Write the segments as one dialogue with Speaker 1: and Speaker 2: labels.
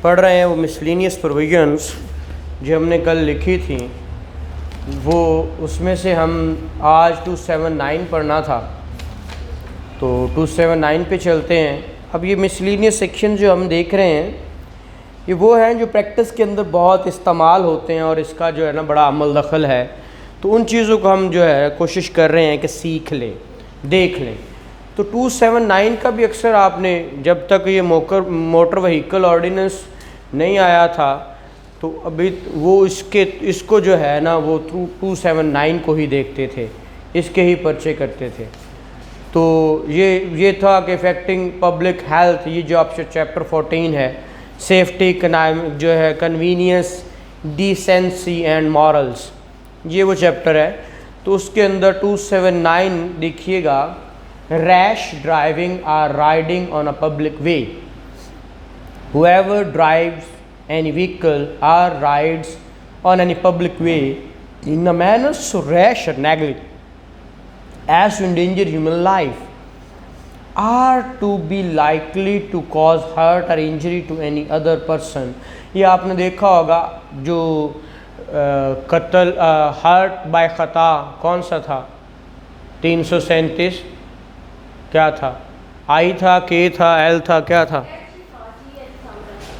Speaker 1: पढ़ रहे हैं वो मिसलेनियस प्रोविजंस जो हमने कल लिखी थी, वो उसमें से हम आज 279 पढ़ना था, तो 279 पे चलते हैं। अब ये मिसलेनियस सेक्शन जो हम देख रहे हैं ये वो हैं जो प्रैक्टिस के अंदर बहुत इस्तेमाल होते हैं और इसका जो है ना बड़ा अमल दखल है, तो उन चीज़ों को हम जो है कोशिश कर रहे हैं कि सीख लें, देख लें। तो 279 का भी अक्सर आपने, जब तक ये मोटर व्हीकल ऑर्डिनेंस नहीं आया था तो अभी वो इसको जो है ना वो 279 को ही देखते थे, इसके ही पर्चे करते थे। तो ये था कि इफेक्टिंग पब्लिक हेल्थ, ये जो आपसे चैप्टर 14 है, सेफ्टी जो है, कन्वीनियंस, डिसेंसी एंड मॉरल्स, ये वो चैप्टर है। तो उसके अंदर 279 देखिएगा, rash driving or riding on a public way, whoever drives any vehicle or rides on any public way in a manner so rash or negligent as to endanger human life are to be likely to cause hurt or injury to any other person। ये आपने देखा होगा जो कत्ल hurt by ख़ता कौन सा था, 337 क्या था, आई था, के था, एल था, क्या था?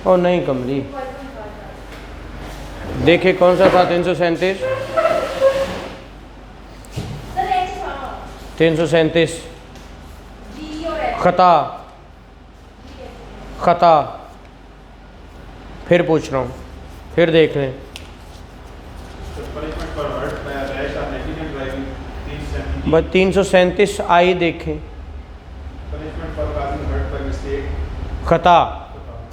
Speaker 1: ओ नहीं कमली, देखे कौन सा था 337? 337 खता, खता, फिर पूछ रहा हूँ, फिर देख लें। 337 आई देखें, खता,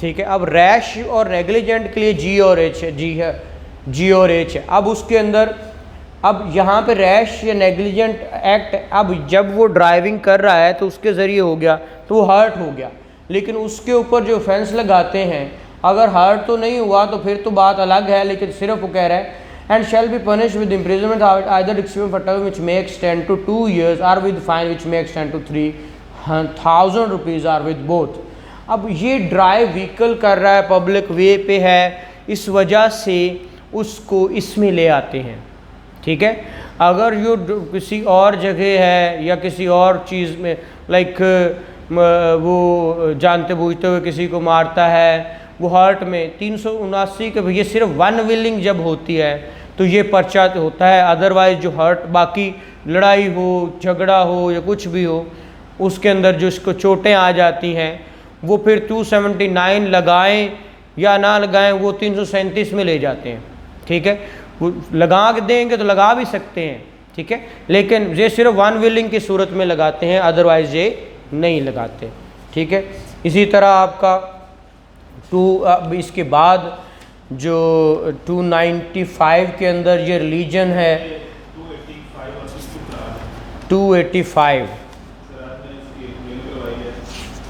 Speaker 1: ठीक है। अब रैश और नेग्लिजेंट के लिए जी और एच है, जी है, जी और एच है। अब उसके अंदर, अब यहाँ पे रैश या नेग्लिजेंट एक्ट, अब जब वो ड्राइविंग कर रहा है तो उसके ज़रिए हो गया तो वो हर्ट हो गया, लेकिन उसके ऊपर जो ऑफेंस लगाते हैं, अगर हर्ट तो नहीं हुआ तो फिर तो बात अलग है, लेकिन सिर्फ वो कह रहा है and shall be punished with imprisonment either extreme for term which may extend to 2 years और with fine which may extend to 3,000 rupees और विद बोथ। अब ये ड्राइव व्हीकल कर रहा है, पब्लिक वे पे है, इस वजह से उसको इसमें ले आते हैं, ठीक है। अगर यो किसी और जगह है या किसी और चीज़ में, लाइक वो जानते बूझते हुए किसी को मारता है, वो हर्ट में 379 के, ये सिर्फ वन विलिंग जब होती है तो ये पर्चा होता है। अदरवाइज जो हर्ट, बाकी लड़ाई हो, झगड़ा हो या कुछ भी हो, उसके अंदर जो इसको चोटें आ जाती हैं, वो फिर 279 लगाएं या ना लगाएं, वो 337 में ले जाते हैं, ठीक है। वो लगा देंगे तो लगा भी सकते हैं, ठीक है, लेकिन ये सिर्फ वन विलिंग की सूरत में लगाते हैं, अदरवाइज ये नहीं लगाते, ठीक है। इसी तरह आपका अब इसके बाद जो 295 के अंदर ये रिलीजन है, 285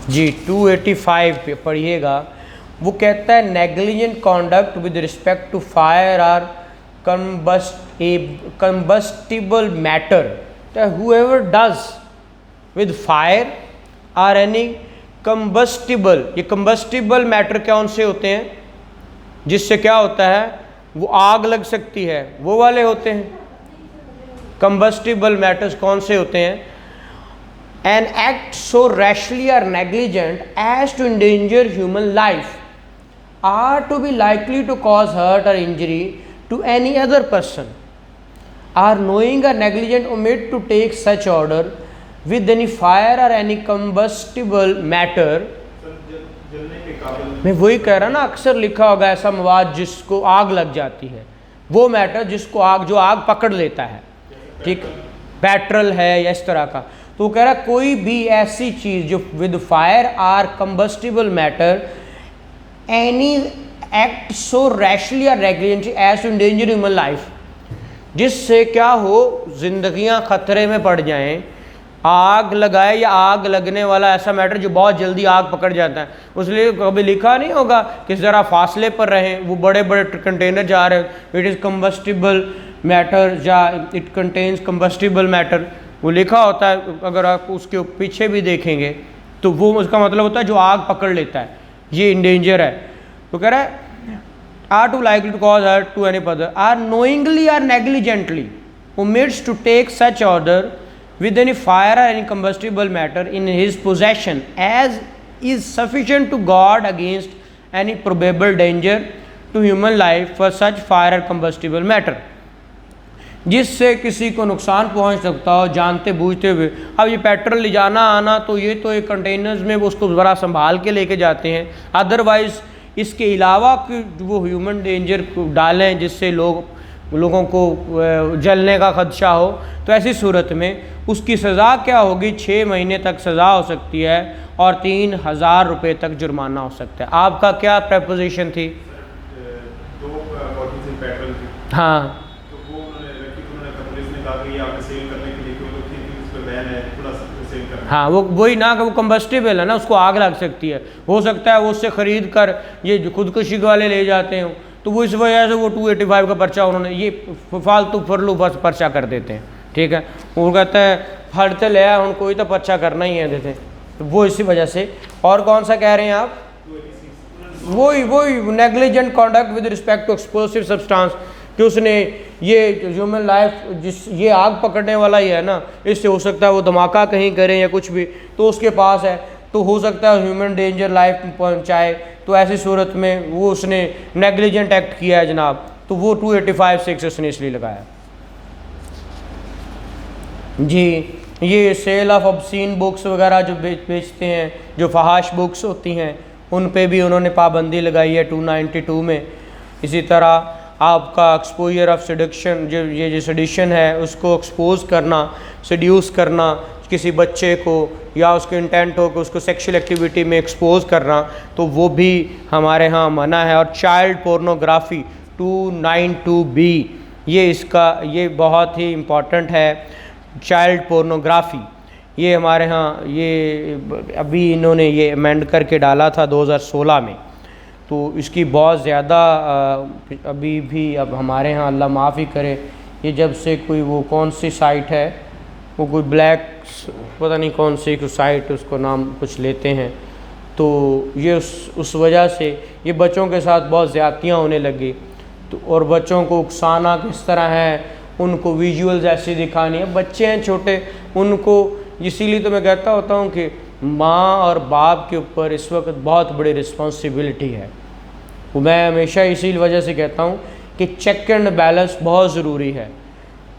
Speaker 1: जी, 285 पे पढ़िएगा। वो कहता है negligent conduct with respect to fire or combustible matter, whoever does with fire or any combustible, ये कंबस्टिबल मैटर कौन से होते हैं जिससे क्या होता है, वो आग लग सकती है, वो वाले होते हैं कंबस्टिबल मैटर्स। कौन से होते हैं? एन एक्ट सो रैशली और negligent as to endanger human life or to be likely to cause hurt और injury to any other person or knowing और negligent omit to take such order with any fire or any combustible matter। मैं वही कह रहा ना, अक्सर लिखा होगा ऐसा मवाद जिसको आग लग जाती है, वो मैटर जिसको आग, जो आग पकड़ लेता है, ठीक, पेट्रोल है या इस तरह का। तो वो कह रहा कोई भी ऐसी चीज़ जो with fire or combustible matter any act so rashly और negligently as to endanger human life, जिससे क्या हो, जिंदगियां खतरे में पड़ जाएं, आग लगाए या आग लगने वाला ऐसा मैटर जो बहुत जल्दी आग पकड़ जाता है। उसलिए कभी लिखा नहीं होगा कि ज़रा फासले पर रहें, वो बड़े बड़े कंटेनर जा रहे हैं, इट इज़ कंबस्टिबल मैटर या इट कंटेन्स कंबस्टिबल मैटर, वो लिखा होता है। अगर आप उसके पीछे भी देखेंगे तो वो उसका मतलब होता है जो आग पकड़ लेता है, ये इंडेंजर है। तो कह रहा है or to likely to cause hurt to any other, or knowingly or negligently omits to take such order with any fire or any combustible matter in his possession as is sufficient to guard against any probable danger to human life for such fire or combustible matter, जिससे किसी को नुकसान पहुंच सकता हो जानते बूझते हुए। अब ये पेट्रोल ले जाना आना तो ये तो एक कंटेनर्स में वो उसको ज़रा संभाल के लेके जाते हैं, अदरवाइज़ इसके अलावा वो ह्यूमन डेंजर को डालें जिससे लोगों को जलने का खदशा हो, तो ऐसी सूरत में उसकी सज़ा क्या होगी? 6 महीने तक सज़ा हो सकती है और 3000 रुपये तक जुर्माना हो सकता है। आपका क्या प्रपोजिशन थी?
Speaker 2: दो बॉटल पेट्रोल थी।
Speaker 1: हाँ,
Speaker 2: तो वो पुलिस ने कहा कि आपने सेल करने के लिए कोई लोग थी उस पर बैन है, थोड़ा सेल करना।
Speaker 1: हाँ, वो वही ना कि वो कंबस्टिबल है ना, उसको आग लग सकती है। हो सकता है वो उससे ख़रीद कर ये खुदकुशी वाले ले जाते हैं, तो वो इस वजह से वो 285 का पर्चा उन्होंने ये फालतू फरलू बस पर्चा कर देते हैं। ठीक है, वो कहते हैं फटते ले आया उनको ही तो पर्चा करना ही है देते, तो वो इसी वजह से। और कौन सा कह रहे हैं आप? वही negligent conduct with respect to explosive substance, कि उसने ये ह्यूमन लाइफ जिस ये आग पकड़ने वाला ही है ना, इससे हो सकता है वो धमाका कहीं करें या कुछ भी, तो उसके पास है तो हो सकता है ह्यूमन डेंजर लाइफ पहुंचाए, तो ऐसी सूरत में वो उसने नेग्लिजेंट एक्ट किया है जनाब, तो वो 285(6) उसने इसलिए लगाया जी। ये सेल ऑफ ऑब्सीन बुक्स वगैरह जो बेचते हैं, जो फहाश बुक्स होती हैं, उन पे भी उन्होंने पाबंदी लगाई है 292 में। इसी तरह आपका एक्सपोजर ऑफ सडक्शन, जो सडिशन है उसको एक्सपोज करना, सड्यूस करना किसी बच्चे को, या उसके इंटेंट हो कि उसको सेक्सुअल एक्टिविटी में एक्सपोज करना, तो वो भी हमारे यहाँ मना है। और चाइल्ड पोर्नोग्राफी 292B, ये बहुत ही इम्पॉर्टेंट है। चाइल्ड पोर्नोग्राफी ये हमारे यहाँ ये अभी इन्होंने ये अमेंड करके डाला था 2016 में, तो इसकी बहुत ज़्यादा अभी भी अब हमारे यहाँ अल्लाह माफ़ ही करे, ये जब से कोई वो कौन सी साइट है, वो कोई ब्लैक पता नहीं कौन सी साइट, उसको नाम कुछ लेते हैं, तो ये उस वजह से ये बच्चों के साथ बहुत ज़्यादतियाँ होने लगी। तो और बच्चों को उकसाना किस तरह है, उनको विजुअल्स ऐसे दिखानी है, बच्चे हैं छोटे उनको, इसीलिए तो मैं कहता होता हूँ कि माँ और बाप के ऊपर इस वक्त बहुत बड़ी रिस्पॉन्सिबिलिटी है। मैं हमेशा इसी वजह से कहता हूँ कि चेक एंड बैलेंस बहुत ज़रूरी है।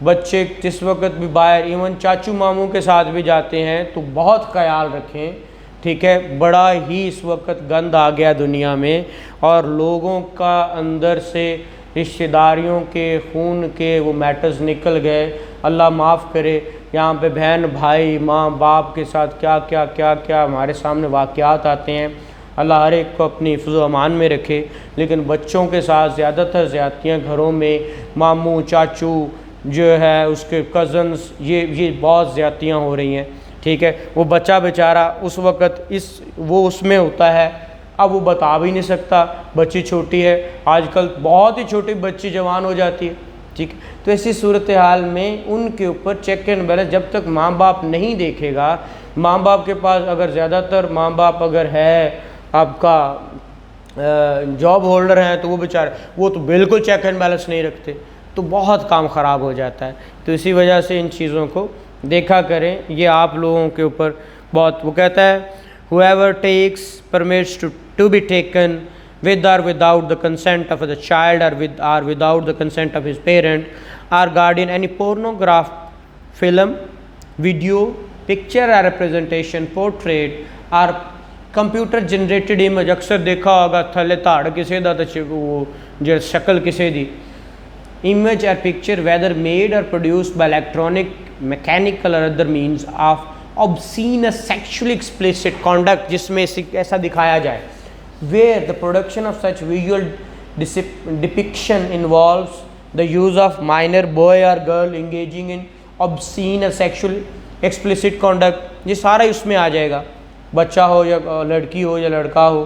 Speaker 1: बच्चे जिस वक्त भी बाहर इवन चाचू मामू के साथ भी जाते हैं तो बहुत ख्याल रखें, ठीक है। बड़ा ही इस वक्त गंद आ गया दुनिया में, और लोगों का अंदर से रिश्तेदारियों के खून के वो मैटर्स निकल गए। अल्लाह माफ़ करे, यहाँ पे बहन भाई माँ बाप के साथ क्या क्या क्या क्या हमारे सामने वाक़यात आते हैं। अल्लाह हर एक को अपनी हिफ्ज़ अमान में रखे, लेकिन बच्चों के साथ ज़्यादातर ज़्यादतियाँ घरों में, मामू चाचू जो है उसके कज़न्स, ये बहुत ज़्यादतियाँ हो रही हैं, ठीक है। वो बच्चा बेचारा उस वक़्त वो उसमें होता है, अब वो बता भी नहीं सकता, बच्ची छोटी है, आजकल बहुत ही छोटी बच्ची जवान हो जाती है, ठीक है। तो ऐसी सूरत हाल में उनके ऊपर चेक एंड बैलेंस जब तक माँ बाप नहीं देखेगा, माँ बाप के पास अगर ज़्यादातर माँ बाप अगर है आपका जॉब होल्डर हैं, तो वो बेचारे वो तो बिल्कुल चेक एंड बैलेंस नहीं रखते, तो बहुत काम ख़राब हो जाता है। तो इसी वजह से इन चीज़ों को देखा करें, ये आप लोगों के ऊपर बहुत। वो कहता है whoever takes permits to be taken with or without the consent of the child or without the consent of his parent or guardian any pornograph film, video, picture or representation, portrait or computer generated image। अक्सर देखा होगा थले धाड़ किसी दा ते वो जो शक्ल किसी दी image or picture whether made or produced by electronic, mechanical or other means of obscene or sexually explicit conduct, जिसमें ऐसा दिखाया जाए, where the production of such visual depiction involves the use of minor boy or girl engaging in obscene or sexual explicit conduct, ये सारा उसमें आ जाएगा, बच्चा हो या लड़की हो या लड़का हो।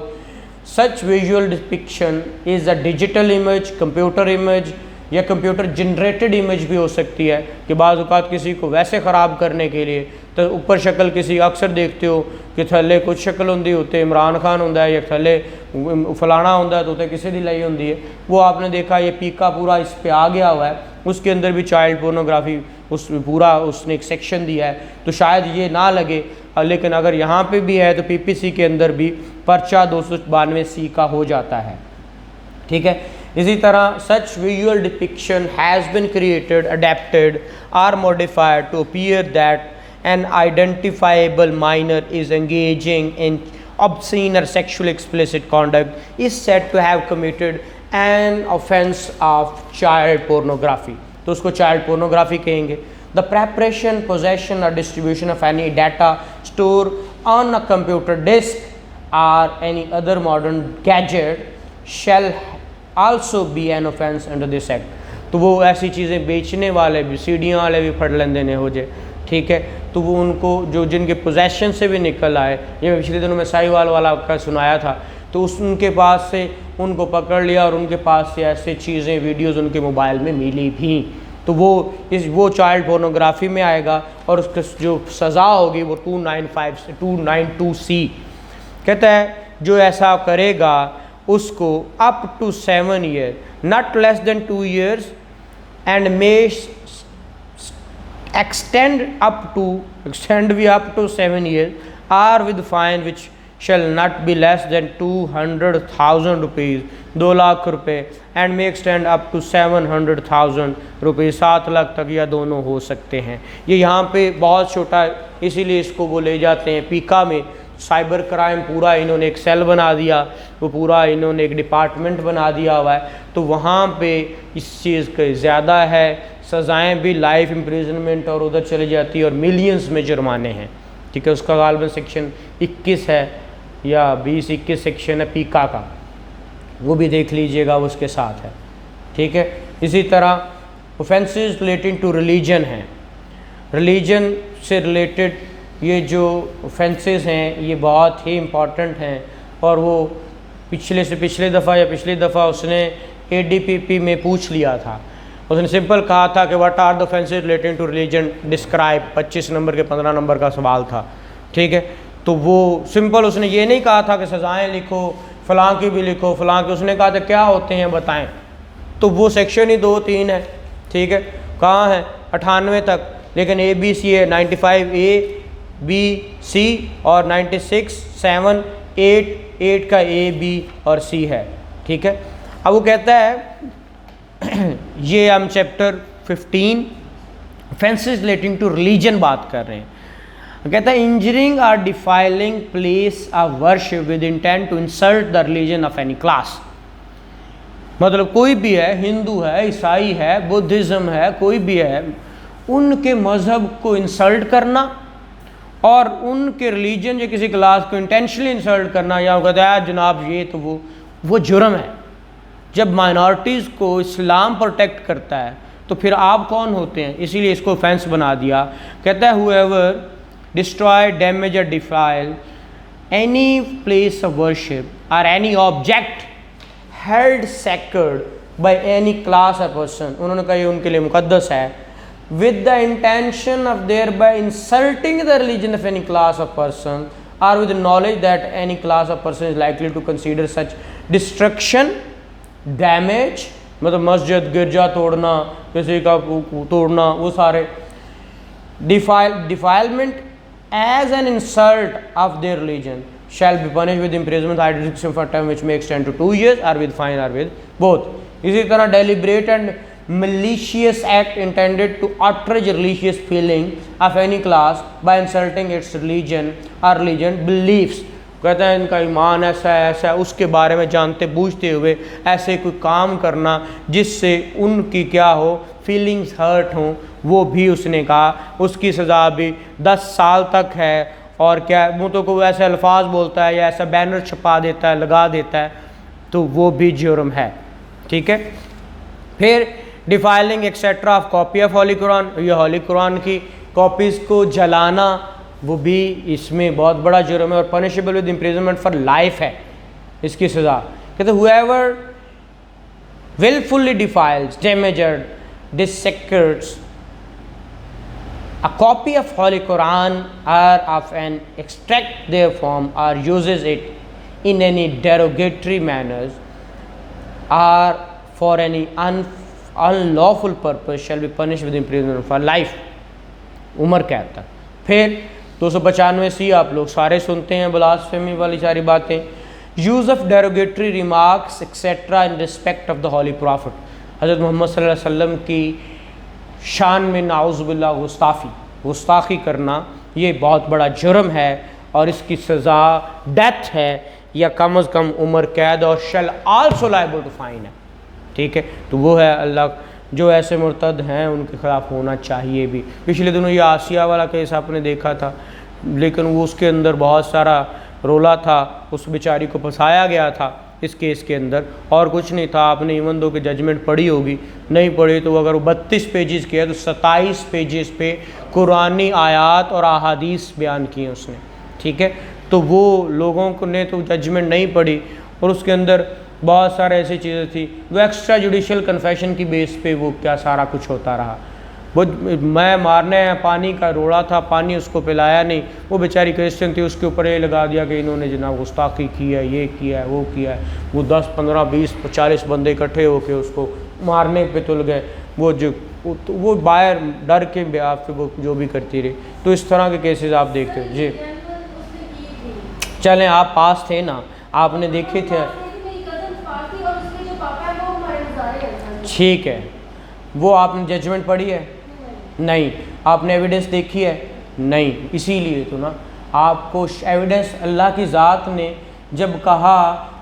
Speaker 1: Such visual depiction is a digital image, computer image, या कंप्यूटर जनरेटेड इमेज भी हो सकती है कि बाज़ औक़ात किसी को वैसे ख़राब करने के लिए तो ऊपर शक्ल किसी अक्सर देखते हो कि थले कुछ शक्ल होंगी उत्ते इमरान खान होंदा है या थले फलाना होंदा है तो उत्ते किसी की लाई होंदी है, वो आपने देखा ये पीका पूरा इस पे आ गया हुआ है, उसके अंदर भी चाइल्ड पोर्नोग्राफी उस पूरा उसने एक सेक्शन दिया है, तो शायद ये ना लगे, लेकिन अगर यहाँ पे भी है तो पीपीसी के अंदर भी पर्चा 292C का हो जाता है। ठीक है, इसी तरह such visual depiction has been created, adapted or modified to appear that an identifiable minor is engaging in obscene or sexually explicit conduct is said to have committed an offense of child pornography, तो उसको child pornography कहेंगे। The preparation, possession or distribution of any data stored on a computer disk or any other modern gadget shall also be an offense under this act, तो वो ऐसी चीज़ें बेचने वाले भी, सीडियाँ वाले भी फड़ लेंदे ने हो जाए। ठीक है, तो वो उनको जो जिनके पोजेशन से भी निकल आए, ये पिछले दिनों में साहिवाल वाला का सुनाया था, तो उनके पास से उनको पकड़ लिया और उनके पास से ऐसे चीज़ें वीडियोस उनके मोबाइल में मिली भी, तो वो चाइल्ड पोर्नोग्राफी में आएगा और उसका जो सज़ा होगी वो 295 से 292C कहता है जो ऐसा करेगा उसको up to 7 year not less than 2 years and may extend भी up to 7 years or with fine which shall not be less than 200,000 rupees, 2 lakh रुपए, and may extend up to 700,000 रुपये, 7 लाख तक या दोनों हो सकते हैं। ये यहाँ पे बहुत छोटा है, इसीलिए इसको वो ले जाते हैं पीका में। साइबर क्राइम पूरा इन्होंने एक सेल बना दिया, वो पूरा इन्होंने एक डिपार्टमेंट बना दिया हुआ है, तो वहाँ पे इस चीज़ का ज़्यादा है, सज़ाएँ भी लाइफ इम्प्रिजनमेंट और उधर चली जाती है और मिलियंस में जुर्माने हैं। ठीक है, उसका गालबन सेक्शन 21 है या 20-21 सेक्शन है पीका का, वो भी देख लीजिएगा, वो उसके साथ है। ठीक है, इसी तरह ऑफेंसेस रिलेटिंग टू रिलीजन हैं, रिलीजन से रिलेटेड ये जो ऑफेंसेस हैं ये बहुत ही इम्पॉर्टेंट हैं, और वो पिछले दफ़ा उसने ADPP में पूछ लिया था। उसने सिंपल कहा था कि what are the offences relating to religion describe, 25 number के 15 नंबर का सवाल था। ठीक है, तो वो सिंपल उसने ये नहीं कहा था कि सज़ाएँ लिखो, फ़लाँ की भी लिखो, फ़लाँ की, उसने कहा था क्या होते हैं बताएं, तो वो सेक्शन ही 2-3 है। ठीक है, कहाँ है 98 तक, लेकिन ABC है 95A B C और 96 7 8 का A B और C है। ठीक है, अब वो कहता है ये हम chapter 15 offences relating to religion बात कर रहे हैं। कहता है इंजरिंग और defiling place of worship with intent to insult the religion of any class, मतलब कोई भी है, हिंदू है, ईसाई है, बुद्धिज़्म है, कोई भी है, उनके मज़हब को इंसल्ट करना और उनके रिलीजन या किसी क्लास को इंटेंशनली इंसल्ट करना, या वो कहता है जनाब ये तो वो जुर्म है। जब माइनॉरिटीज़ को इस्लाम प्रोटेक्ट करता है तो फिर आप कौन होते हैं, इसीलिए इसको ऑफेंस बना दिया। कहता है whoever destroy, damage or defile any place of worship or any object held sacred by any class or person, उन्होंने कहा ये उनके लिए मुकद्दस है, with the intention of thereby insulting the religion of any class of person or with the knowledge that any class of person is likely to consider such destruction, damage, मतलब मस्जिद गिरजा तोड़ना, किसी का तोड़ना, वो सारे defilement as an insult of their religion shall be punished with imprisonment or detention for time which may extend to 2 years or with fine or with both। इसी तरह deliberate and malicious act intended to outrage religious feeling of any class by insulting its religion or religion beliefs, कहते हैं इनका ईमान ऐसा है ऐसा है, उसके बारे में जानते बूझते हुए ऐसे कोई काम करना जिससे उनकी क्या हो, फीलिंग्स हर्ट हों, वो भी उसने कहा उसकी सज़ा भी 10 साल तक है। और क्या वो तो कोई ऐसे अल्फाज बोलता है या ऐसा बैनर छपा देता है, लगा देता है, तो वो भी जुर्म है। ठीक है, फिर defiling etcetera of copy of holy Quran, ये होली कुरान की कॉपीज़ को जलाना, वो भी इसमें बहुत बड़ा जुर्म है और punishable with imprisonment for life है इसकी सज़ा। कहते whoever willfully defiles, damages, desecrates a copy of Holy Quran or of an extract therefrom or uses it in any derogatory manners or for any unlawful purpose shall be punished with imprisonment for life, उम्र कैद तक। फिर 295 आप लोग सारे सुनते हैं blasphemy वाली सारी बातें। Use of derogatory remarks etcetera in respect of the holy prophet, हज़रत मोहम्मद सल्लल्लाहु अलैहि वसल्लम की शान में नाउज़ुबिल्लाह गुस्ताखी करना ये बहुत बड़ा जुर्म है और इसकी सज़ा डेथ है या कम अज़ कम उम्र कैद और shall also liable to fine है। ठीक है, तो वो है अल्लाह जो ऐसे मुर्तद हैं उनके ख़िलाफ़ होना चाहिए भी। पिछले दिनों ये आसिया वाला केस आपने देखा था, लेकिन वो उसके अंदर बहुत सारा रोला था, उस बेचारी को फंसाया गया था इस केस के अंदर और कुछ नहीं था। आपने इवन दो की जजमेंट पढ़ी होगी, नहीं पढ़ी तो अगर वो 32 पेजेस की है तो 27 पेजेस पे कुरानी आयात और अहादीस बयान किए उसने। ठीक है, तो वो लोगों को ने तो जजमेंट नहीं पढ़ी और उसके अंदर बहुत सारे ऐसी चीज़ें थी, वो एक्स्ट्रा जुडिशल कन्फेशन की बेस पे वो क्या सारा कुछ होता रहा। वो मैं मारने पानी का रोड़ा था, पानी उसको पिलाया नहीं, वो बेचारी क्रिश्चियन थी, उसके ऊपर ये लगा दिया कि इन्होंने जनाब गुस्ताखी की है, ये किया है, वो किया है। वो 10, 15, 20, 40 बंदे इकट्ठे होके उसको मारने पे तुल गए। वो बाहर डर के ब्याह पे वो जो भी करती रही। तो इस तरह के केसेस आप देखते हो जी। चलें, आप पास थे ना, आपने देखे थे। ठीक है, वो आपने जजमेंट पढ़ी है? नहीं। आपने एविडेंस देखी है? नहीं। इसीलिए तो ना आपको एविडेंस अल्लाह की ज़ात ने जब कहा,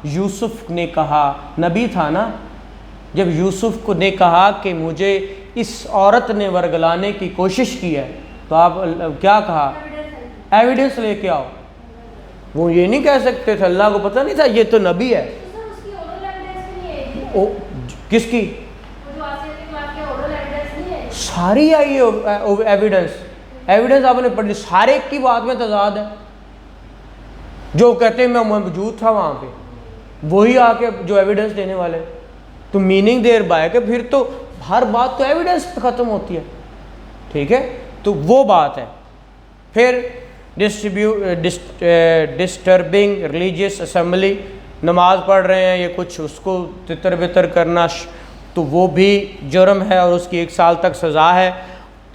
Speaker 1: यूसुफ ने कहा, नबी था ना, जब यूसुफ को ने कहा कि मुझे इस औरत ने वर्गलाने की कोशिश की है, तो आप क्या कहा? एविडेंस लेके आओ। वो ये नहीं कह सकते थे, अल्लाह को पता नहीं था ये तो नबी है। ओ, किसकी? सारी आई है एविडेंस आपने पढ़ी, सारे की बात में तजाद है। जो कहते हैं मैं मौजूद था वहाँ पे, वही आके जो एविडेंस देने वाले, तो मीनिंग देयर बाय कि फिर तो हर बात तो एविडेंस पे ख़त्म होती है। ठीक है, तो वो बात है। फिर डिस्टर्बिंग रिलीजियस असेंबली, नमाज पढ़ रहे हैं ये कुछ उसको तितर बितर करना, तो वो भी जुर्म है और उसकी 1 साल तक सज़ा है।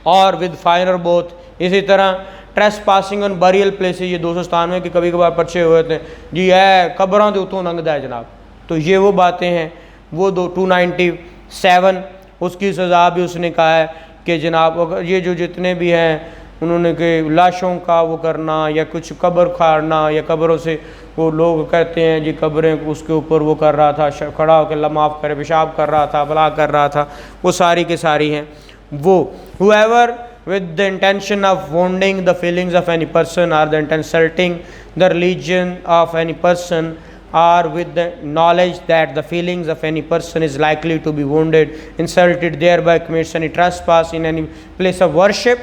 Speaker 1: और विद फाइन और बोथ। इसी तरह trace passing on burial places, ये 297 के कभी कभार पर्चे हुए थे जी, है कब्रों के उतों लंघदा है जनाब, तो ये वो बातें हैं। वो 297 उसकी सज़ा भी उसने कहा है कि जनाब अगर ये जो जितने भी हैं उन्होंने के लाशों का वो करना या कुछ कब्र खाड़ना या कब्रों से वो लोग कहते हैं जी कब्रें उसके ऊपर वो कर रहा था, खड़ा होकर माफ़ करे पेशाब कर रहा था, भला कर रहा था, वो सारी की सारी हैं। वो whoever with the intention of wounding the feelings of any person or the insulting the religion of any person or with the knowledge that the feelings of any person is likely to be wounded, insulted, thereby commits any trespass in any place of worship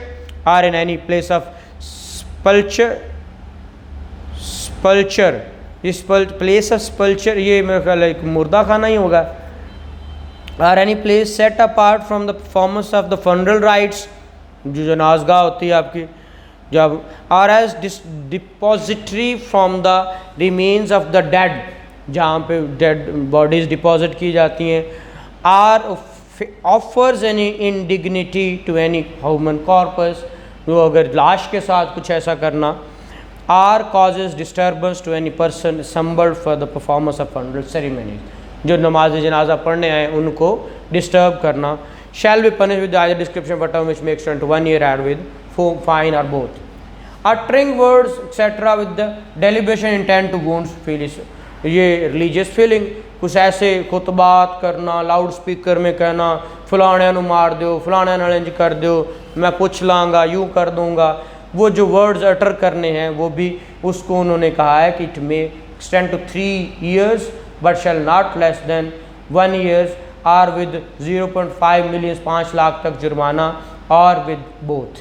Speaker 1: or in any place of spulture, इस place of sepulture ये मेरा ख्याल है मुर्दा खाना ही होगा, और any place set apart from the performance of the funeral rites, जो जनाजगाह होती है आपकी, जब or as depository from the remains of the dead, जहाँ पे डेड बॉडीज़ डिपॉजिट की जाती हैं, or offers any indignity to any human corpse, जो अगर लाश के साथ कुछ ऐसा करना, or causes disturbance to any person assembled for the performance of funeral ceremonies, जो नमाज जनाजा पढ़ने आए उनको डिस्टर्ब करना, shall be punish with either description of a term which makes 1 year and with fine और both, uttering words etc with the deliberation intent to wound feelings, ये religious feeling, कुछ ऐसे खुतबात करना, लाउड स्पीकर में कहना फलाने नू मार दो, फलाने नाल इंज कर दो, मैं पूछ लाँगा, यूँ कर दूँगा, वो जो वर्ड्स अटर करने हैं वो भी उसको उन्होंने कहा है कि it may extend to 3 years but shall not less than 1 year और विद 0.5 million 5 लाख तक जुर्माना और विद बोथ।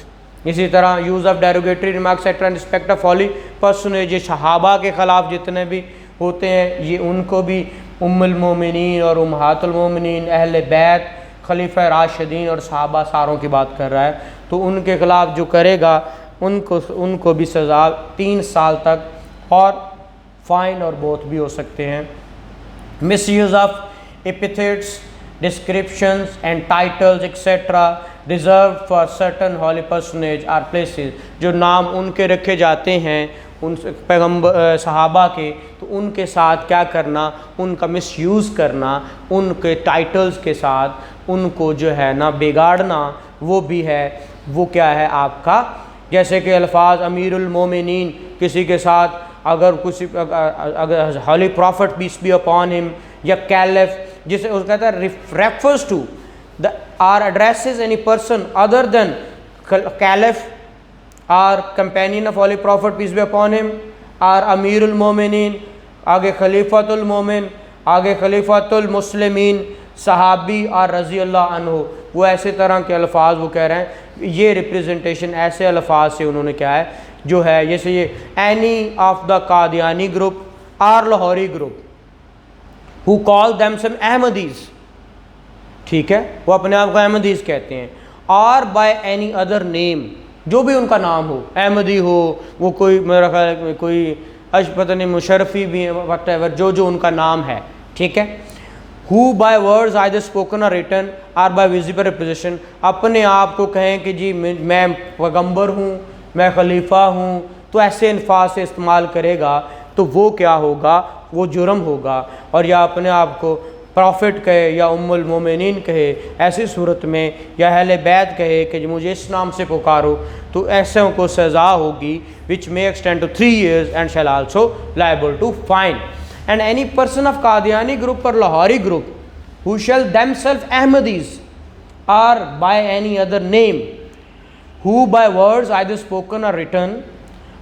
Speaker 1: इसी तरह use of derogatory remarks act and respect of holy personage, ये सहाबा के ख़िलाफ़ जितने भी होते हैं ये उनको भी उम्मुल मोमिनीन और उम्महातुल मोमिनीन, अहले बैत, खलीफा राशिदीन और सहाबा सारों की बात कर रहा है। तो उनके ख़िलाफ़ जो करेगा उनको भी सज़ा 3 साल तक और फ़ाइन और बोथ भी हो सकते हैं। Misuse of epithets, descriptions and titles etcetera reserve for certain holy personage or places, जो नाम उनके रखे जाते हैं उन पैगम्बर सहाबा के, तो उनके साथ क्या करना, उनका मिसयूज़ करना, उनके टाइटल्स के साथ उनको जो है ना बिगाड़ना, वो भी है, वो क्या है आपका, जैसे कि अल्फाज अमीरुल मोमिनीन किसी के साथ अगर कुछ अगर holy prophet peace be upon him, या कैलिफ जिसे उसका कहता है refers to the or addresses any person other than caliph or companion of holy prophet peace be upon him, or अमीरुल मोमिनीन, आगे खलीफतुल मोमिन, आगे खलीफतुल मुस्लिमीन, सहाबी और रज़ी अल्लाह अन्हु। वो ऐसे तरह के अल्फाज वो कह रहे हैं, ये रिप्रेजेंटेशन ऐसे अल्फाज से उन्होंने क्या है जो है, जैसे ये any of the Qadiani group or Lahori group who call themselves Ahmadis, ठीक है, वो अपने आप को अहमदीज़ कहते हैं, और बाय एनी अदर नेम, जो भी उनका नाम हो, अहमदी हो, वो कोई मेरा ख्याल कोई पता नहीं मुशर्रफी भी है, वट जो जो उनका नाम है, ठीक है। Who by words either spoken or written or by visible representation, अपने आप को कहें कि जी मैं पैगम्बर हूँ, मैं खलीफा हूँ, तो ऐसे अल्फाज से इस्तेमाल करेगा तो वो क्या होगा, वो जुर्म होगा। और या अपने आप को प्रॉफिट कहे या उम्मुल मोमिनीन कहे, ऐसी सूरत में या अहले बैत कहे कि मुझे इस नाम से पुकारो, तो ऐसे को सज़ा होगी which may extend to 3 years and shall also liable to fine. And any person of Qadiani group or Lahori group who shall themselves Ahmadis or by any other name, who by words either spoken or written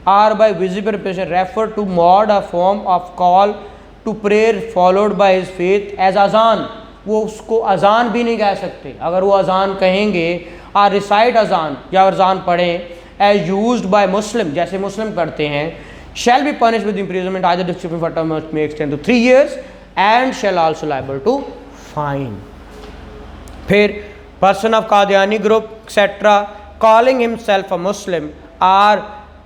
Speaker 1: or by visible representation refer to mode or form of call to prayer followed by his faith as azan, वो उसको अजान भी नहीं कह सकते। अगर वो अजान कहेंगे और रिसाइट अजान या अजान पढ़ें एज यूज्ड बाय मुस्लिम, जैसे मुस्लिम करते हैं, shall be punished with imprisonment either discipline for term may extend to 3 years and shall also liable to fine। फिर person of Qadiani group etc calling himself a Muslim or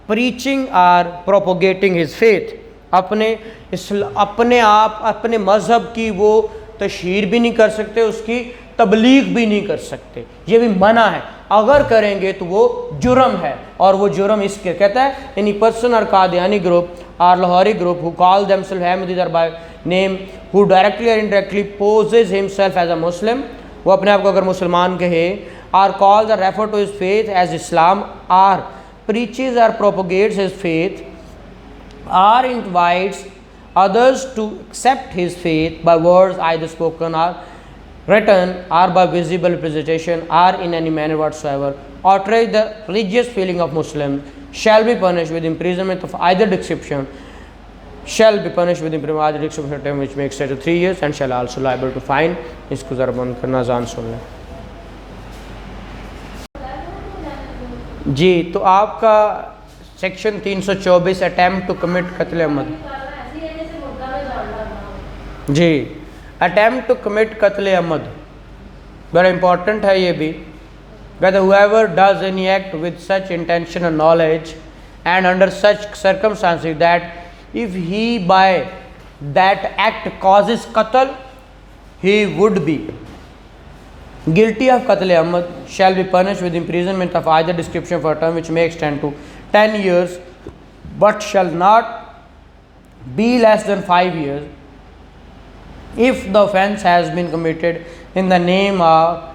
Speaker 1: preaching or propagating his faith, अपने आप अपने मज़हब की वो तशहीर भी नहीं कर सकते, उसकी तबलीग भी नहीं कर सकते, ये भी मना है। अगर करेंगे तो वो जुर्म है, और वो जुर्म इसके कहता है एनी पर्सन और Qadiani group or Lahori group who call themselves Ahmadis or by name who directly or indirectly poses himself as a Muslim, वो अपने आप को अगर मुसलमान कहे, or calls or refer to his faith as Islam, or preaches or propagates his faith, or invites others to accept his faith by words either spoken or written or by visible representation or in any manner whatsoever, outrage the religious feeling of Muslims, shall be punished with imprisonment of either description, shall be punished with imprisonment of either description which may extend to 3 years and shall also liable to fine। इसको ज़रा बंद करना, जान सुन लें जी। तो आपका section 324 attempt to commit कत्ल अमद जी, attempt to commit कत्ल अमद बड़ा इंपॉर्टेंट है ये भी। whether whoever does any act with such intention and knowledge and under such circumstances that if he by that act causes qatl he would be guilty of qatl amad shall be punished with imprisonment of either description for a term which may extend to 10 years but shall not be less than 5 years if the offence has been committed in the name of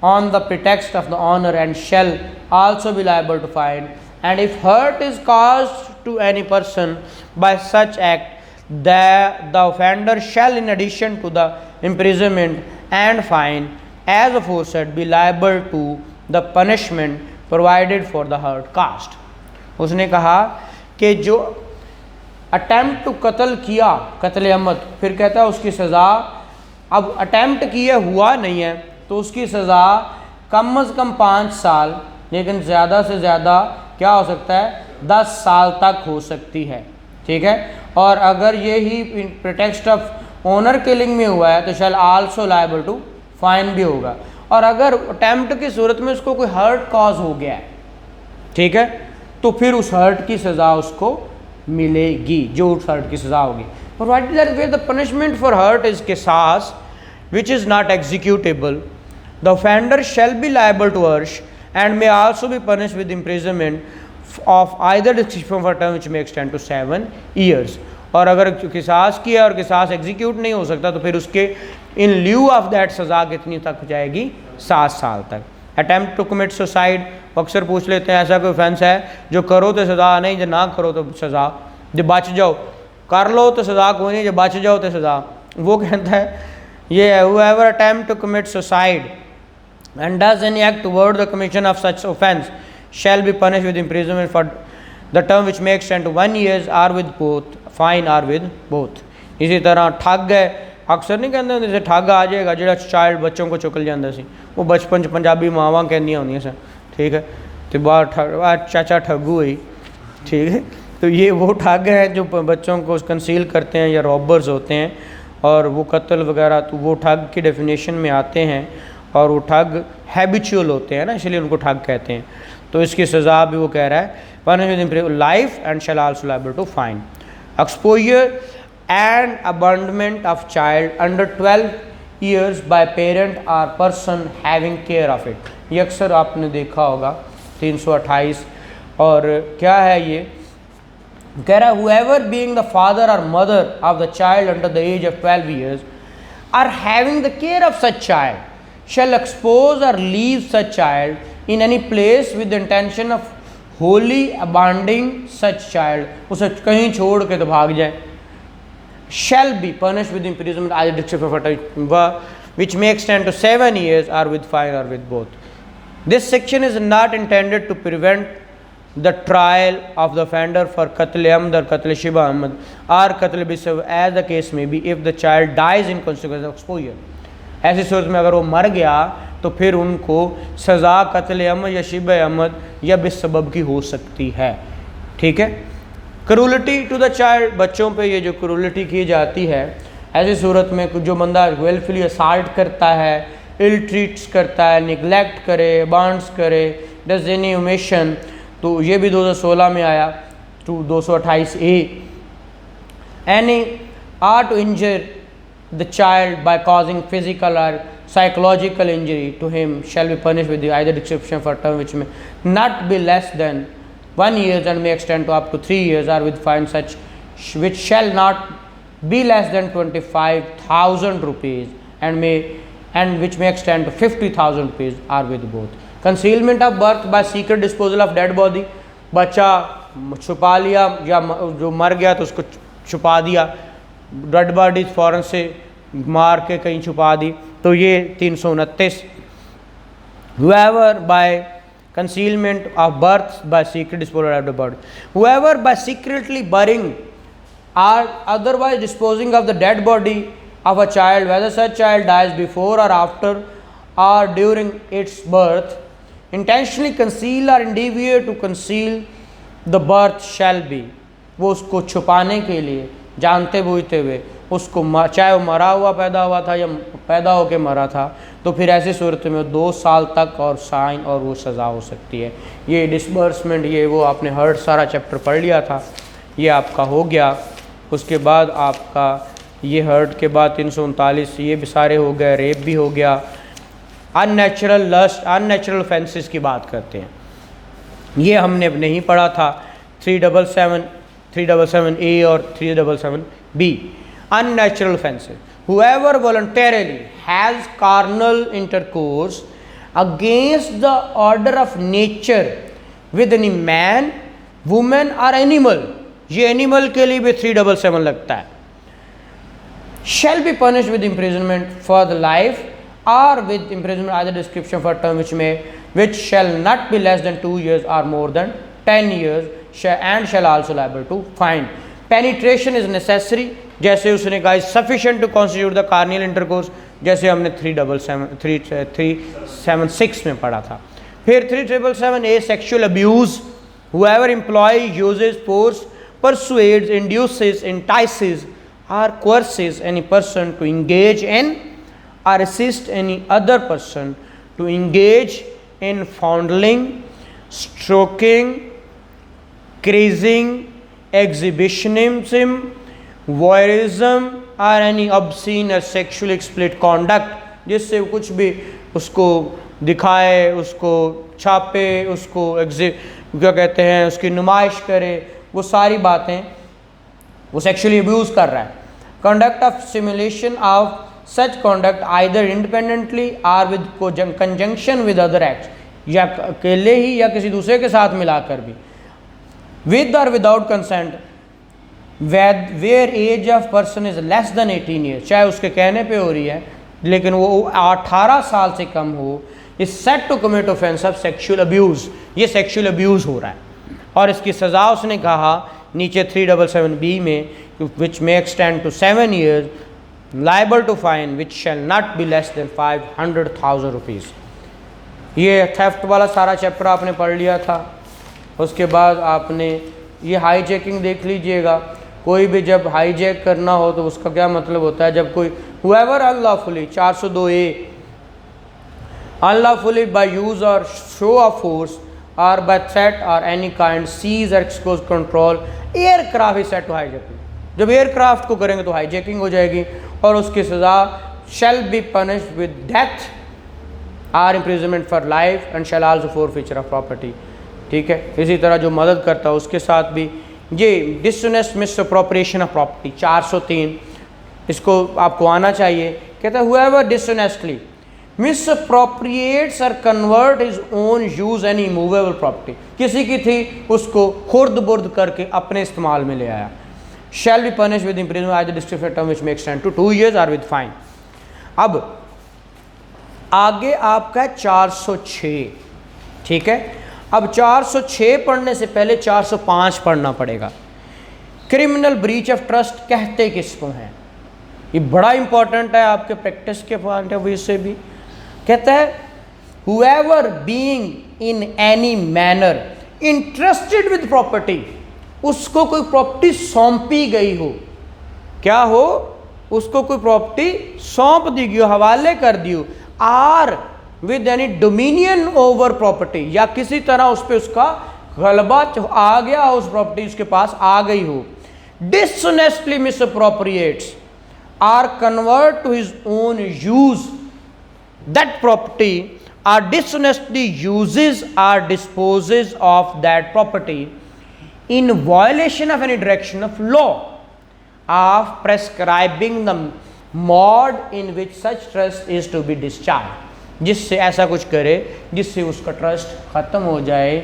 Speaker 1: on the pretext of the honor and shall also be liable to fine, and if hurt is caused to any person by such act the offender shall in addition to the imprisonment and fine as aforesaid be liable to the punishment provided for the hurt caused। उसने कहा कि जो attempt to कत्ल किया कत्ल अमद, फिर कहता है उसकी सज़ा, अब अटैम्प्ट किया हुआ नहीं है तो उसकी सज़ा कम से कम 5 साल, लेकिन ज़्यादा से ज़्यादा क्या हो सकता है 10 साल तक हो सकती है, ठीक है। और अगर ये ही प्रिटेक्स्ट ऑफ ऑनर किलिंग में हुआ है तो shall also liable to fine भी होगा। और अगर अटेम्प्ट की सूरत में उसको कोई हर्ट कॉज हो गया है, ठीक है, तो फिर उस हर्ट की सज़ा उसको मिलेगी, जो उस हर्ट की सज़ा होगी। Provided that where the punishment for hurt is किसास which is not executable, the offender shall be liable to अर्श and may also be punished with imprisonment of either description for term which may extend to 7 years। और अगर किसास किया और किसास execute नहीं हो सकता तो फिर उसके इन ल्यू ऑफ दैट सज़ा कितनी तक हो जाएगी, 7 साल तक। अटैम्प्ट टू कमिट सुसाइड, अक्सर पूछ लेते हैं ऐसा कोई ऑफेंस है जो करो तो सज़ा नहीं, जो ना करो तो सज़ा, जब बच जाओ, कर लो तो सज़ा कोई नहीं, जब बच जाओ तो सज़ा। वो कहता है ये whoever attempt to commit suicide and does any act toward the commission of such offence shall be punished with imprisonment for the term which may extend to 1 year or with both fine or with both। इसी तरह ठग है, अक्सर नहीं कहते जैसे ठग आ जाएगा जो चाइल्ड बच्चों को चुकल जाता सी, वो बचपन पंजाबी मावां कहनियां होंदियां सन, ठीक है, तो बाहर चाचा ठगू हुई, ठीक है, तो ये वो ठग हैं जो बच्चों को कंसील करते हैं या रॉबर्स होते हैं और वो कत्ल वगैरह, तो वो ठग की डेफिनेशन में आते हैं और वो ठग हैबिचुअल होते हैं ना, इसलिए उनको ठग कहते हैं। तो इसकी सज़ा भी वो कह रहा है punishment with life and shall also liable to fine. Exposure and abandonment of child under 12 years by parent or person having care of it, ये अक्सर आपने देखा होगा 328। और क्या है ये कह रहा है, whoever being the father or mother of the child under the age of 12 years are having the care of such child shall expose or leave such child in any place with the intention of wholly abandoning such child, उसे कहीं छोड़ के तो भाग जाए, shall be punished with imprisonment either description which may extend to 7 years or with fine or with both। This section is not intended to prevent the trial of the offender for Qatl Amd or Qatl Shibh Ahmad or Qatl Bisab as the case may be if the child dies in consequence of exposure। ऐसी सूरत में अगर वो मर गया तो फिर उनको सज़ा कत्ल अमद या शिब अहमद या बेसबब की हो सकती है, ठीक है। क्रूलिटी टू द चाइल्ड, बच्चों पे ये जो क्रूलिटी की जाती है, ऐसी सूरत में जो बंदा वेलफुली असाल्ट करता है, इल ट्रीट्स करता है, निगलेक्ट करे, बाउंस करे, डज एनी ओमिशन, तो ये भी 2016 में आया to 228A। Any or to injure the child by causing physical or psychological injury to him shall be punish with either description for term which may not be less than 1 year and may extend to up to 3 years or with fine such which shall not be less than 25,000 rupees and which may extend to 50,000 rupees or with both। Concealment of birth bye secret disposal of dead body, बच्चा छुपा लिया या जो मर गया तो उसको छुपा दिया, डेड बॉडी फ़ौरन से मार के कहीं छुपा दी, तो ये 329। whoever by concealment of birth by secret disposal of the body, whoever by secretly burying or otherwise disposing of the dead body of a child whether such child dies before or after or during its birth intentionally conceal or endeavour to conceal the birth shall be, वो उसको छुपाने के लिए जानते बूझते हुए उसको चाहे वो मरा हुआ पैदा हुआ था या पैदा होके मरा था, तो फिर ऐसी सूरत में 2 साल तक और साइन और वो सज़ा हो सकती है। ये डिसबर्समेंट, ये वो आपने हर्ट सारा चैप्टर पढ़ लिया था, ये आपका हो गया। उसके बाद आपका ये हर्ट के बाद 339 ये भी सारे हो गए, रेप भी हो गया। अननेचुरल लस्ट, अननेचुरल ऑफेंसेस की बात करते हैं, ये हमने अब नहीं पढ़ा था। 377A और 377B। Unnatural offenses, whoever voluntarily has carnal intercourse against the order of nature with any man, woman or animal, ये animal के लिए भी 377 लगता है, shall be punished with imprisonment for the life or with imprisonment either description for term which shall not be less than 2 years or more than 10 years and shall also liable to fine। Penetration is necessary, जैसे उसने कहा sufficient to constitute the carnal intercourse, जैसे हमने 376 में पढ़ा था। फिर 377A sexual abuse, whoever employs, uses, force, persuades, induces, entices or coerces any person to engage in or assist any other person to engage in fondling, stroking, caressing, exhibitionism, voyeurism or any obscene or sexually explicit conduct, जिससे कुछ भी उसको दिखाए, उसको छापे, उसको क्या कहते हैं, उसकी नुमाइश करे, वो सारी बातें वो सेक्सुअली अब्यूज़ कर रहा है. Conduct of simulation of such conduct either independently or with conjunction with other acts, या अकेले ही या किसी दूसरे के साथ मिलाकर भी, विद और without consent, where age of person is less than 18 years, चाहे उसके कहने पे हो रही है लेकिन वो 18 साल से कम हो, is set to commit offence of sexual abuse, ये सेक्सुअल अब्यूज़ हो रहा है. और इसकी सज़ा उसने कहा नीचे 377B में, which may extend to 7 years, liable to fine which shall not be less than 500,000 rupees. ये थेफ्ट वाला सारा चैप्टर आपने पढ़ लिया था. उसके बाद आपने ये हाईजैकिंग देख लीजिएगा. कोई भी जब हाईजैक करना हो तो उसका क्या मतलब होता है, जब कोई whoever unlawfully 402A unlawfully by use or show of force or by threat or any kind seize or expose control aircraft is set to hijacking. जब एयरक्राफ्ट को करेंगे तो हाईजैकिंग हो जाएगी और उसकी सज़ा shall be punished with death or imprisonment for life and shall also forfeiture of property. ठीक है. इसी तरह जो मदद करता है उसके साथ भी ये डिसऑनेस्ट मिसअप्रोप्रिएशन ऑफ प्रॉपर्टी 403, इसको आपको आना चाहिए. कहता है whoever dishonestly misappropriates or convert his own use any movable property, किसी की थी उसको खुर्द बुर्द करके अपने इस्तेमाल में ले आया, shall be punished with imprisonment either discretionary term which may extend to 2 years or with fine. अब आगे आपका 406. ठीक है. अब 406 पढ़ने से पहले 405 पढ़ना पड़ेगा. क्रिमिनल ब्रीच ऑफ ट्रस्ट कहते किसको हैं, ये बड़ा इंपॉर्टेंट है आपके प्रैक्टिस के पॉइंट ऑफ व्यू से भी. कहता है whoever being in any manner interested with property, उसको कोई प्रॉपर्टी सौंपी गई हो, क्या हो, उसको कोई प्रॉपर्टी सौंप दी गई हो, हवाले कर दी हो, or with any dominion over property, या किसी तरह उस पर उसका गलबा आ गया हो, उस प्रॉपर्टी उसके पास आ गई हो, dishonestly misappropriates or convert to his own use that property or dishonestly uses or disposes of that property in violation of any direction of law of prescribing the mode in which such trust is to be discharged, जिससे ऐसा कुछ करे जिससे उसका trust ख़त्म हो जाए,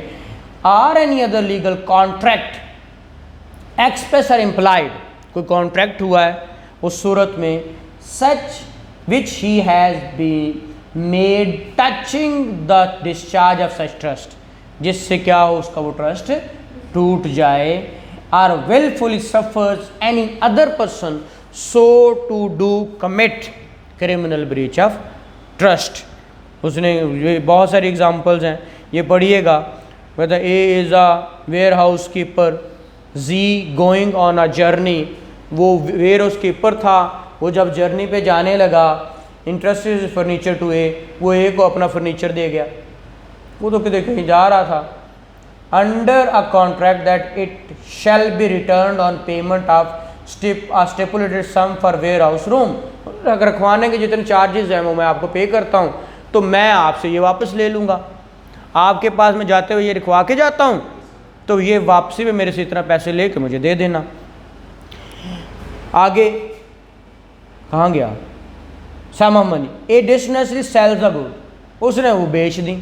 Speaker 1: or any other legal contract express or implied, कोई कॉन्ट्रैक्ट हुआ है उस सूरत में, such which he has been made touching the discharge of such trust, जिससे क्या हो उसका वो ट्रस्ट टूट जाए, or willfully suffers any other person so to do commit criminal breach of trust. उसने ये बहुत सारी एग्जांपल्स हैं, ये पढ़िएगा. मतलब A is a warehouse keeper, Z going on a journey, वो warehouse keeper था, वो जब जर्नी पे जाने लगा, इंटरेस्टेड फर्नीचर टू A, वो A को अपना फर्नीचर दे गया, वो तो किधर कहीं जा रहा था, under a contract that it shall be returned on payment of stipulated sum for warehouse room. रखवाने के जितने चार्जेस हैं वो मैं आपको पे करता हूँ, तो मैं आपसे ये वापस ले लूँगा. आपके पास में जाते हुए ये लिखवा के जाता हूँ, तो ये वापसी में मेरे से इतना पैसे लेके मुझे दे देना. आगे कहाँ गया, sum of money, A dishonestly sells the good, उसने वो बेच दी.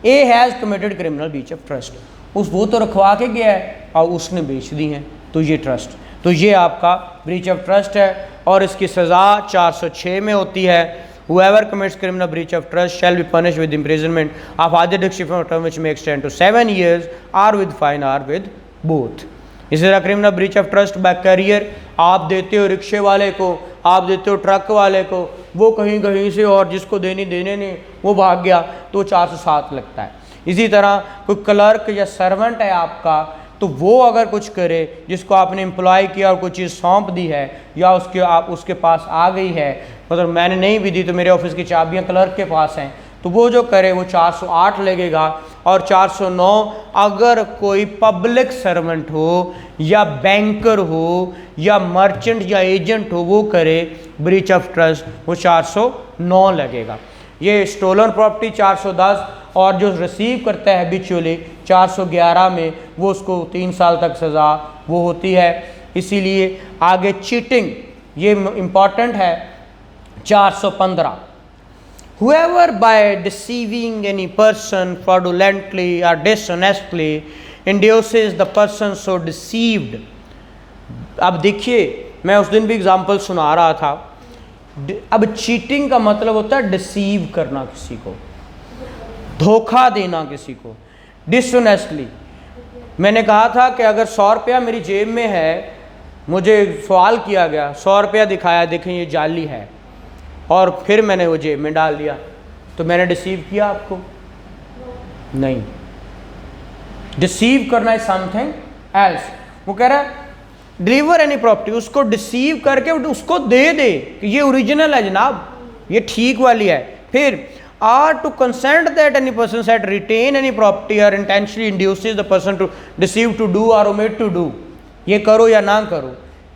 Speaker 1: A has committed criminal breach of trust, उस वो तो रखवा के गया है और उसने बेच दी हैं, तो ये ट्रस्ट, तो ये आपका ब्रीच ऑफ ट्रस्ट है. और इसकी सज़ा 406 में होती है. whoever commits criminal breach of trust shall be punished with imprisonment of either discretionary term which may extend to 7 years or with fine or with both. इसी तरह criminal breach of trust by carrier, आप देते हो रिक्शे वाले को, आप देते हो ट्रक वाले को, वो कहीं कहीं से और जिसको देने नहीं वो भाग गया, तो 407 लगता है. इसी तरह कोई क्लर्क या सर्वेंट है आपका, तो वो अगर कुछ करे, जिसको आपने एम्प्लॉय किया और कोई चीज़ सौंप दी है या उसके पास आ गई है, मतलब मैंने नहीं भी दी तो मेरे ऑफिस की चाबियाँ क्लर्क के पास हैं, तो वो जो करे वो 408 लगेगा। और 409 अगर कोई पब्लिक सर्वेंट हो या बैंकर हो या मर्चेंट या एजेंट हो वो करे ब्रीच ऑफ ट्रस्ट, वो 409 लगेगा। ये स्टोलन प्रॉपर्टी 410, और जो रिसीव करता है हैबिचुअली 411 में, वो उसको 3 साल तक सज़ा वो होती है। इसीलिए आगे चीटिंग ये इम्पॉर्टेंट है। 415, whoever by deceiving any person fraudulently or dishonestly induces the person so deceived। अब देखिए, मैं उस दिन भी एग्जांपल सुना रहा था। अब चीटिंग का मतलब होता है डिसीव करना, किसी को धोखा देना, किसी को डिसऑनेस्टली। मैंने कहा था कि अगर 100 रुपया मेरी जेब में है, मुझे सवाल किया गया, 100 रुपया दिखाया, देखें ये जाली है, और फिर मैंने वो जेब में डाल दिया, तो मैंने डिसीव किया आपको? नहीं। डिसीव करना इज समथिंग एल्स। वो कह रहा है डिलीवर एनी प्रॉपर्टी, उसको डिसीव करके उसको दे दे कि ये ओरिजिनल है जनाब, ये ठीक वाली है। फिर or to consent that any person set retain any property or intentionally induces the person to deceive to do or omit to do, ये करो या ना करो,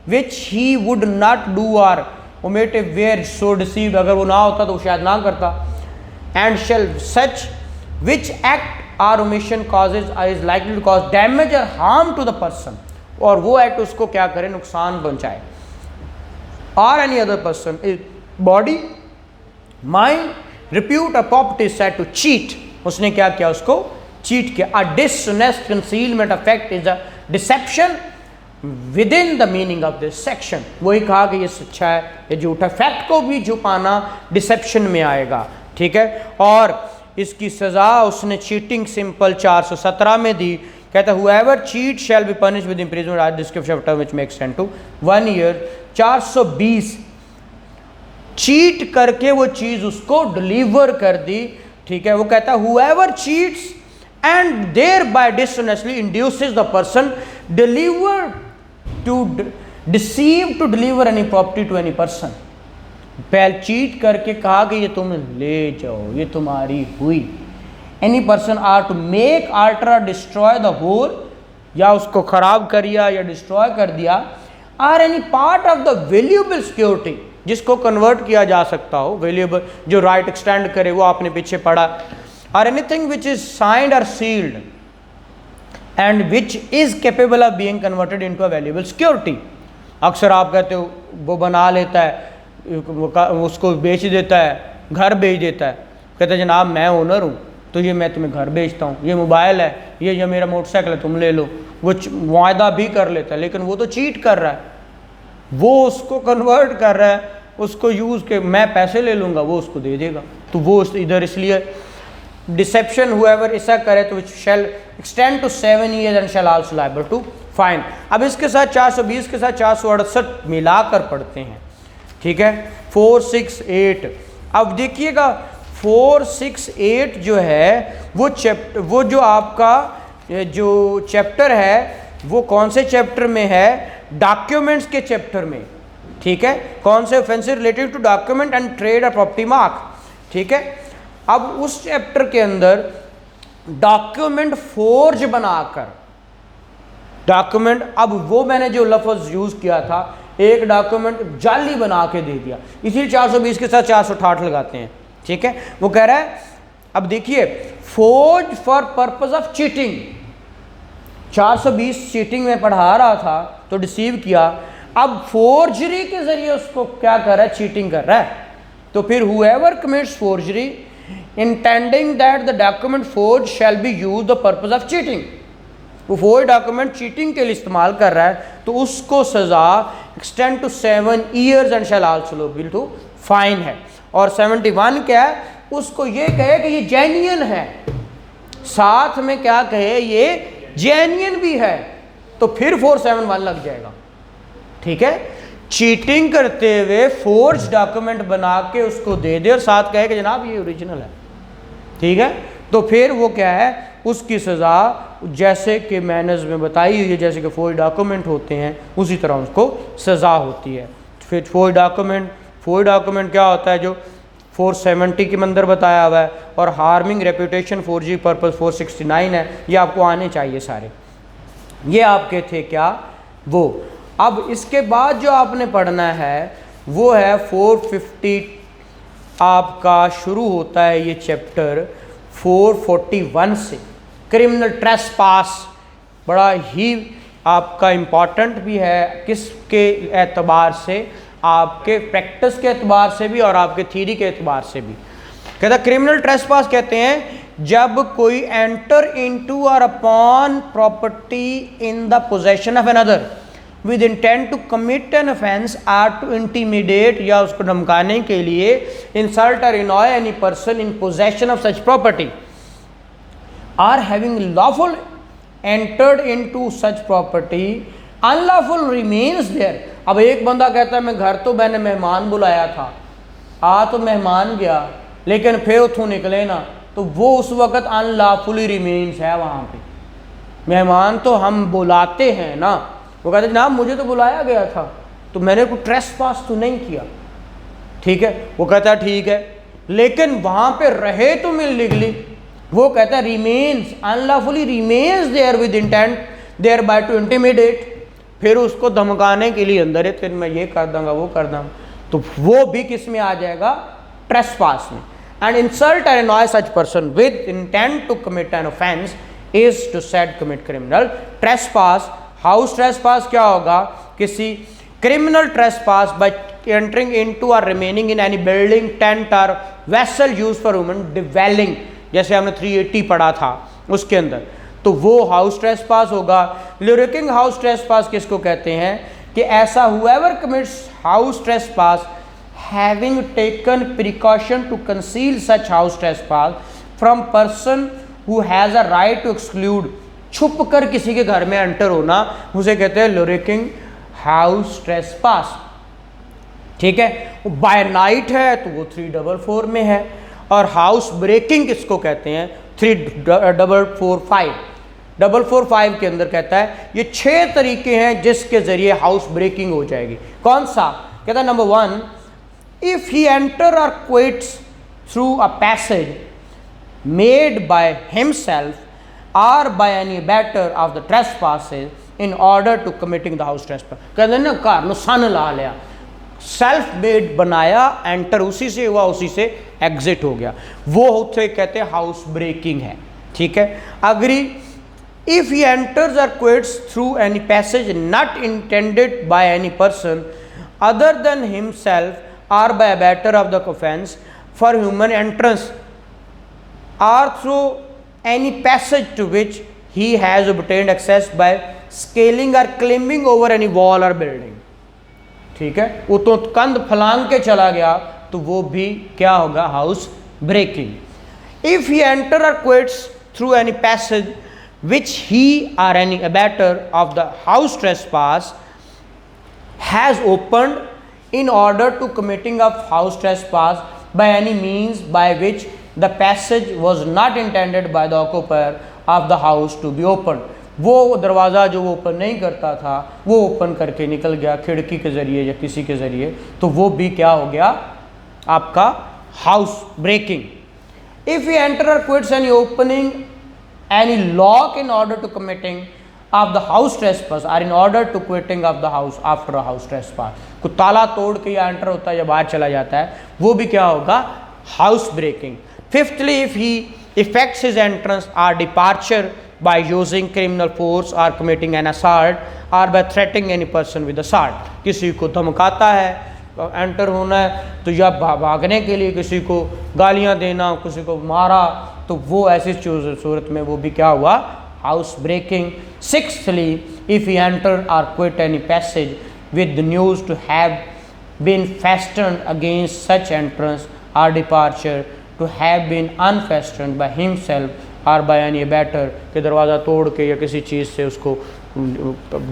Speaker 1: which he would not do or omit if were so deceived, अगर वो ना होता तो शायद ना करता। and shall such which act or omission causes is likely to cause damage or harm to the person, और वो एक्ट उसको क्या करे, नुकसान पहुंचाए। or any other person body mind repute or property said to cheat, उसने क्या किया, उसको चीट किया। a dishonest concealment of fact is a deception within the meaning of this section। वही कहा कि ये सच्चा है, ये झूठा, फैक्ट को भी छुपाना डिसेप्शन में आएगा, ठीक है। और इसकी सज़ा उसने चीटिंग सिंपल 417 में दी। कहता है whoever cheat shall be punished with imprisonment as description of term which makes 10 to 1 year। 420, cheat करके वो चीज़ उसको डिलीवर कर दी, ठीक है। वो कहता है whoever cheats and thereby dishonestly induces the person deliver to deceive to deliver any property to any person। पहले चीट करके कहा कि ये तुम ले जाओ, ये तुम्हारी हुई। Any person or to make alter or destroy the whole, या उसको खराब कर दिया या डिस्ट्रॉय कर दिया, or any part of the valuable security, जिसको कन्वर्ट किया जा सकता हो, वैल्यूएबल जो राइट एक्सटेंड करे, वो आपने पीछे पढ़ा। और एनीथिंग विच इज साइंड और sealed and which is capable of being converted into a valuable security. अक्सर आप कहते हो वो बना लेता है, उसको बेच देता है, घर बेच देता है, कहता है जनाब मैं ओनर हूँ तो ये मैं तुम्हें घर बेचता हूँ, ये मोबाइल है, ये मेरा मोटरसाइकिल है, तुम ले लो। वो वायदा भी कर लेता है, लेकिन वो तो चीट कर रहा है, वो उसको कन्वर्ट कर रहा है, उसको यूज़ के मैं पैसे ले लूँगा, वो उसको दे देगा। तो वो इधर इसलिए डिसेप्शन हुएवर ऐसा करे तो which shall extend to 7 years and shall also liable to fine. अब इसके साथ 420 के साथ 468 मिलाकर पढ़ते हैं, ठीक है। 468, अब देखिएगा 468 जो है वो जो आपका जो चैप्टर है वो कौन से चैप्टर में है, डॉक्यूमेंट्स के चैप्टर में, ठीक है। कौन से offences related to document and trade और प्रॉपर्टी मार्क, ठीक है। अब उस चैप्टर के अंदर डॉक्यूमेंट फोर्ज बनाकर, डॉक्यूमेंट, अब वो मैंने जो लफ्ज़ यूज़ किया था, एक डॉक्यूमेंट जाली बना के दे दिया, इसीलिए 420 के साथ 468 लगाते हैं, ठीक है। वो कह रहा है, अब देखिए forge for purpose of cheating, 420 cheating में पढ़ा रहा था तो डिसीव किया, अब फोर्जरी के जरिए उसको क्या कर रहा है, चीटिंग कर रहा है। तो फिर whoever commits forgery intending that the document forged shall be used the purpose of cheating, वो फोर्ज डॉक्यूमेंट चीटिंग के लिए इस्तेमाल कर रहा है तो उसको सज़ा extend to 7 years and shall also liable to fine है। और 71 क्या है, उसको ये कहे कि ये जेन्युइन है, साथ में क्या कहे ये जेन्युइन भी है, तो फिर 471 लग जाएगा, ठीक है। चीटिंग करते हुए फोर्ज डॉक्यूमेंट बना के उसको दे दे और साथ कहे कि जनाब ये ओरिजिनल है, ठीक है, तो फिर वो क्या है, उसकी सज़ा जैसे कि मैनर्स में बताई हुई है, जैसे कि फौज डॉक्यूमेंट होते हैं उसी तरह उसको सज़ा होती है। फिर फौज डॉक्यूमेंट क्या होता है, जो 470 के अंदर बताया हुआ है, और harming reputation for the purpose 469 है। ये आपको आने चाहिए सारे, ये आपके थे क्या वो। अब इसके बाद जो आपने पढ़ना है वो है 450, आपका शुरू होता है ये चैप्टर 441 से, क्रिमिनल ट्रेसपास। बड़ा ही आपका इम्पॉर्टेंट भी है, किसके एतबार से, आपके प्रैक्टिस के एतबार से भी और आपके थ्योरी के एतबार से भी। कहता क्रिमिनल ट्रेसपास कहते हैं जब कोई enter into or upon property in the possession of another with intent to commit an offence or to intimidate, या उसको धमकाने के लिए, insult or annoy any person in possession of such property or having lawful entered into such property unlawful remains there. अब एक बंदा कहता है मैं घर तो मैंने मेहमान बुलाया था, तो मेहमान गया, लेकिन फिर उठों निकले ना, तो वो उस वक़्त अनलॉफुली रिमेन्स है वहाँ पे। मेहमान तो हम बुलाते हैं ना, वो कहते जनाब मुझे तो बुलाया गया था, तो मैंने कोई ट्रेसपास तो नहीं किया, ठीक है। वो कहता है ठीक है, लेकिन वहाँ पे रहे तो मिल लीगली। वो कहता है remains unlawfully remains there with intent thereby to intimidate, फिर उसको धमकाने के लिए अंदर है, फिर मैं ये कर दूंगा वो कर दूंगा, तो वो भी किस में आ जाएगा, ट्रेसपास में। And insult and annoy such person with intent to commit an offence is to said commit criminal trespass. House trespass क्या होगा, किसी criminal trespass by entering into or remaining in any building, tent or vessel use for human dwelling, जैसे हमने 380 पढ़ा था उसके अंदर, तो वो हाउस ट्रेसपास होगा। लुरिकिंग हाउस ट्रेसपास किसको कहते हैं कि ऐसा whoever commits house trespass having taken precaution to conceal such house trespass from person who has a right to exclude, छुप कर किसी के घर में एंटर होना, उसे कहते हैं लुरिकिंग हाउस ट्रेसपास, ठीक है। बाय नाइट है तो वो 344 में है, और हाउस ब्रेकिंग किसको कहते हैं 3445 445 के अंदर कहता है ये 6 तरीके हैं जिसके जरिए हाउस ब्रेकिंग हो जाएगी। कौन सा, कहता है number 1, if he enter or quits through a passage made by himself or by any abettor of the trespasses in order to committing the house trespass। कहते हैं ना घर ਨੂੰ सन ला लिया, सेल्फ मेड बनाया, एंटर उसी से हुआ उसी से एग्जिट हो गया, वो होते कहते हैं हाउस ब्रेकिंग है, ठीक है। अग्री, इफ ही एंटर्स और quits through any passage not intended by any person other than himself और bye abettor of the offense for human entrance or through any passage to which he has obtained access by scaling or climbing over any wall or building, ठीक है। वो तो कंध फलांग के चला गया तो वो भी क्या होगा, house breaking. If he enter or quits through any passage which he or any abettor of the house trespass has opened in order to committing of house trespass by any means by which the passage was not intended by the occupier of the house to be opened, वो दरवाज़ा जो वो open नहीं करता था वो open करके निकल गया खिड़की के ज़रिए या किसी के ज़रिए, तो वो भी क्या हो गया आपका house breaking. If you enter or quits any opening any lock in order to committing of the house trespass or in order to quitting of the house after a house trespass, को ताला तोड़ के या enter होता है या बाहर चला जाता है, वो भी क्या होगा, house breaking. Fifthly, if he effects his entrance or departure by using criminal force or committing an assault or by threatening any person with assault, किसी को धमकाता है, एंटर होना है तो या भागने के लिए किसी को गालियां देना, किसी को मारा, तो वो ऐसी सूरत में वो भी क्या हुआ, house breaking. Sixthly, if he enter or quit any passage with the news to have been fastened against such entrance or departure to have been unfastened by himself or by any abettor, कि दरवाज़ा तोड़ के या किसी चीज़ से उसको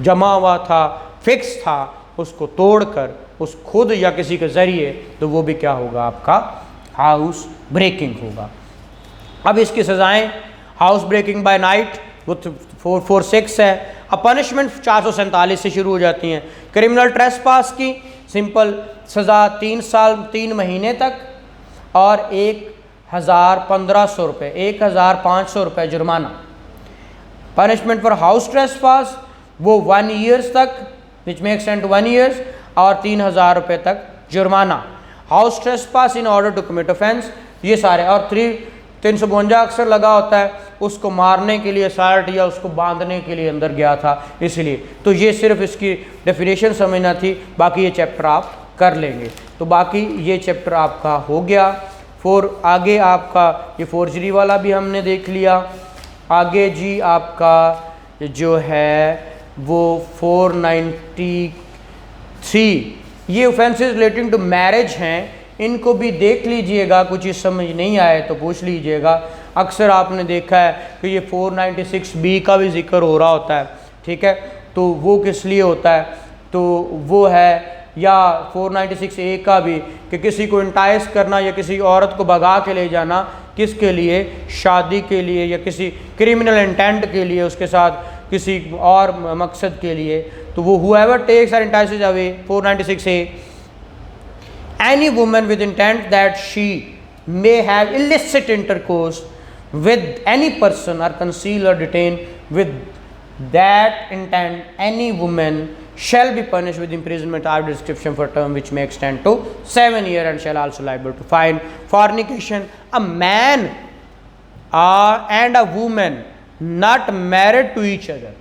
Speaker 1: जमा हुआ था, फिक्स था, उसको तोड़कर उस खुद या किसी के ज़रिए, तो वो भी क्या होगा आपका हाउस ब्रेकिंग होगा। अब इसकी सज़ाएं हाउस ब्रेकिंग बाय नाइट वो 446 है। अब पनिशमेंट 447 से शुरू हो जाती हैं। क्रिमिनल ट्रेसपास की सिंपल सज़ा 3 साल 3 महीने तक और 1,1500 रुपये 1,500 रुपये जुर्माना। पनिशमेंट फॉर हाउस ट्रेसपास वो 1 ईयर्स तक विच में एक्सटेंड 1 ईयर्स और 3,000 रुपये तक जुर्माना। House trespass in order to commit offence ये सारे, और 352 अक्सर लगा होता है उसको मारने के लिए साल्ट या उसको बांधने के लिए अंदर गया था इसलिए। तो ये सिर्फ इसकी डेफिनेशन समझना थी, बाकी ये चैप्टर आप कर लेंगे। तो बाकी ये चैप्टर आपका हो गया। आगे आपका ये फोर्जरी वाला भी हमने देख लिया। आगे जी आपका जो है वो 493 ये ऑफेंसेस रिलेटिंग टू मैरिज हैं, इनको भी देख लीजिएगा। कुछ चीज़ समझ नहीं आए तो पूछ लीजिएगा। अक्सर आपने देखा है कि ये 496B का भी जिक्र हो रहा होता है, ठीक है, तो वो किस लिए होता है, तो वो है, या 496A का भी कि किसी को इंटाइस करना या किसी औरत को भगा के ले जाना, किसके लिए, शादी के लिए या किसी क्रिमिनल इंटेंट के लिए, उसके साथ किसी और मकसद के लिए। तो वो whoever takes or entices away 496A any woman with intent that she may have illicit intercourse with any person or conceal or detain with that intent any woman shall be punished with imprisonment after description for term which may extend to 7 years and shall also liable to fine. Fornication, a man and a woman not married to each other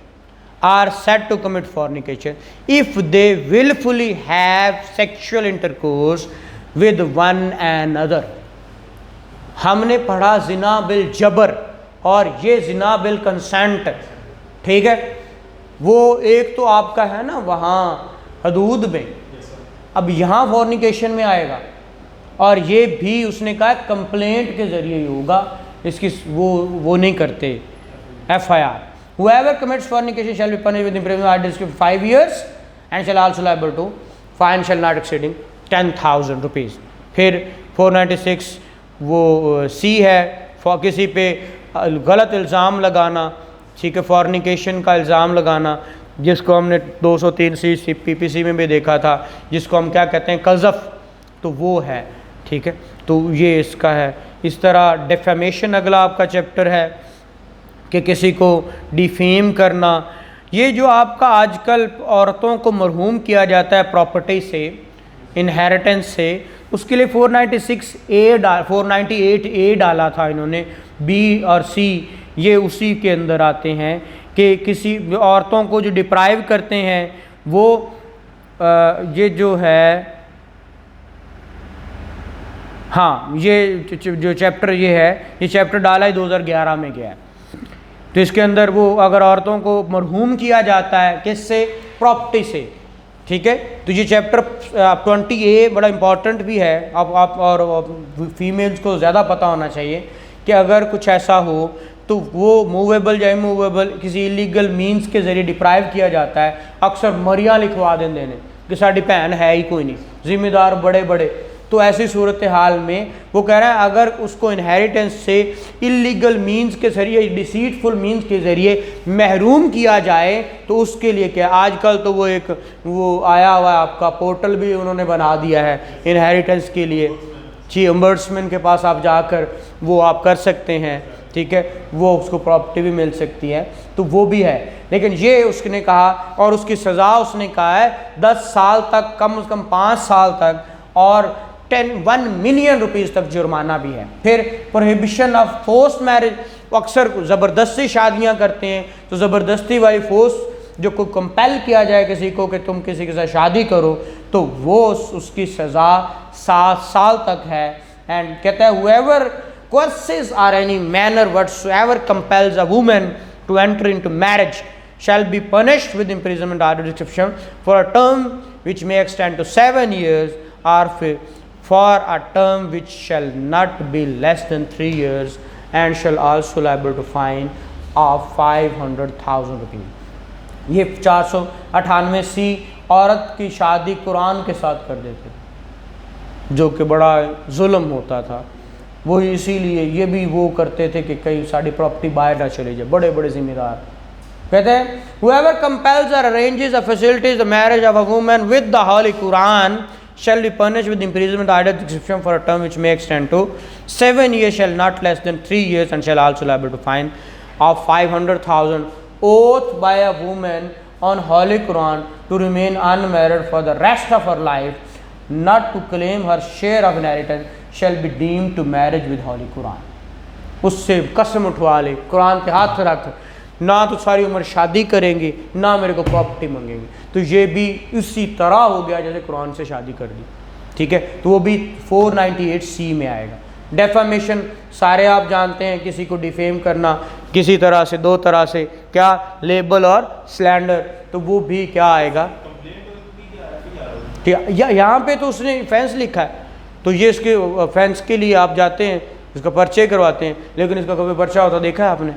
Speaker 1: are said to commit fornication if they willfully have sexual intercourse with one another. हमने पढ़ा जिना bill जबर और ये जिना bill consent, ठीक है, वो एक तो आपका है ना वहाँ हदूद में, अब यहाँ फॉर्निकेशन में आएगा, और ये भी उसने कहा कंप्लेंट के ज़रिए ही होगा, इसकी वो नहीं करते FIR. Whoever commits fornication shall be punished with imprisonment of 5 years and shall also liable to fine shall not exceeding 10,000 rupees. फिर 496 वो C है, किसी पे गलत इल्ज़ाम लगाना, ठीक है, फॉर्निकेशन का इल्ज़ाम लगाना, जिसको हमने 203C PPC में भी देखा था, जिसको हम क्या कहते हैं, कज़फ़, तो वो है, ठीक है, तो ये इसका है। इस तरह डेफेमेशन अगला आपका चैप्टर है कि किसी को डिफेम करना। ये जो आपका आजकल औरतों को मरहूम किया जाता है प्रॉपर्टी से, इनहेरिटेंस से, उसके लिए 498A डाला था इन्होंने। B और C ये उसी के अंदर आते हैं कि किसी औरतों को जो डिप्राइव करते हैं वो ये जो है, हाँ, ये जो चैप्टर ये है, ये चैप्टर डाला ही 2011 में गया है। तो इसके अंदर वो अगर औरतों को मरहूम किया जाता है किससे, प्रॉपर्टी से, ठीक है, तो ये चैप्टर 20A बड़ा इम्पॉर्टेंट भी है। आप और फीमेल्स को ज़्यादा पता होना चाहिए कि अगर कुछ ऐसा हो तो वो मूवेबल या इमूवेबल किसी इलीगल मींस के ज़रिए डिप्राइव किया जाता है। अक्सर मरियाँ लिखवा देंगे ने कि साड़ी भैन है ही कोई नहीं, ज़िम्मेदार बड़े बड़े, तो ऐसी सूरत हाल में वो कह रहा है अगर उसको इनहेरिटेंस से इलीगल मींस के ज़रिए, डिसीटफुल मींस के ज़रिए महरूम किया जाए तो उसके लिए क्या, आजकल तो वो आया हुआ है आपका पोर्टल भी उन्होंने बना दिया है इनहेरिटेंस के लिए। जी, ओम्बड्समैन के पास आप जाकर वो आप कर सकते हैं, ठीक है, वो उसको प्रॉपर्टी भी मिल सकती है, तो वो भी है। लेकिन ये उसने कहा, और उसकी सज़ा उसने कहा है 10 साल तक, कम से कम 5 साल तक, और 1 मिलियन रुपीज़ तक जुर्माना भी है। फिर प्रोहिबिशन ऑफ फोर्स मैरिज, अक्सर ज़बरदस्ती शादियां करते हैं, तो ज़बरदस्ती वाली फोर्स जो को कंपेल किया जाए किसी को कि तुम किसी के साथ शादी करो, तो वो उसकी सज़ा 7 साल तक है। एंड कहता है whoever coerces or any manner whatsoever compels a woman to enter into marriage shall be punished with imprisonment or description for a term which may extend to 7 years or for a term which shall not be less than 3 years and shall also liable to fine of 500,000 rupees. ये 498C औरत की शादी कुरान के साथ कर देते, जो कि बड़ा जुल्म होता था। वो इसीलिए ये भी वो करते थे कि कहीं सारी प्रॉपर्टी बाहर ना चले जाए, बड़े बड़े जिम्मेदार। कहते हैं whoever compels or arranges or facilitates the marriage of a woman with the Holy Quran shall be punished with imprisonment either description for a term which may extend to 7 years, shall not less than 3 years, and shall also liable to fine of 500,000 oath by a woman on Holy Quran to remain unmarried for the rest of her life, not to claim her share of inheritance, shall be deemed to marriage with Holy Quran। उससे कसम उठवा ले, कुरान के हाथ रख, ना तो सारी उम्र शादी करेंगे ना मेरे को प्रॉपर्टी मांगेंगे। तो ये भी उसी तरह हो गया जैसे कुरान से शादी कर दी, ठीक है। तो वो भी 498C में आएगा। डेफामेशन सारे आप जानते हैं, किसी को डिफेम करना किसी तरह से, दो तरह से, क्या लेबल और स्लैंडर, तो वो भी क्या आएगा। यहाँ पे तो उसने फेंस लिखा है, तो ये इसके फेंस के लिए आप जाते हैं, इसका पर्चे करवाते हैं, लेकिन इसका कभी पर्चा होता देखा है आपने?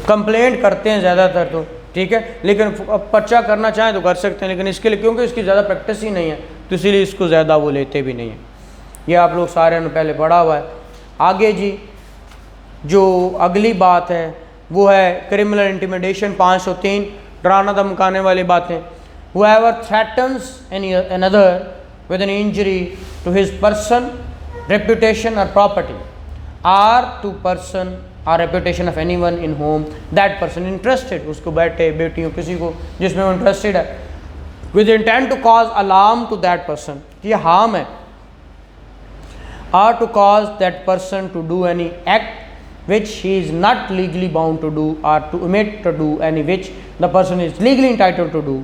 Speaker 1: कंप्लेंट करते हैं ज़्यादातर तो, ठीक है, लेकिन पर्चा करना चाहें तो कर सकते हैं, लेकिन इसके लिए क्योंकि इसकी ज़्यादा प्रैक्टिस ही नहीं है तो इसीलिए इसको ज़्यादा वो लेते भी नहीं है। ये आप लोग सारे ने पहले पढ़ा हुआ है। आगे जी जो अगली बात है वो है क्रिमिनल इंटिमिडेशन 503, डराना धमकाने वाली बातें। Whoever threatens another with an injury to his person, reputation or property, or to person or reputation of anyone in whom that person interested, उसको बेटे बेटियों किसी को जिसमें वो इंटरेस्टेड है, with intent to cause alarm to that person, ये harm है, or to cause that person to do any act which he is not legally bound to do, or to omit to do any which the person is legally entitled to do,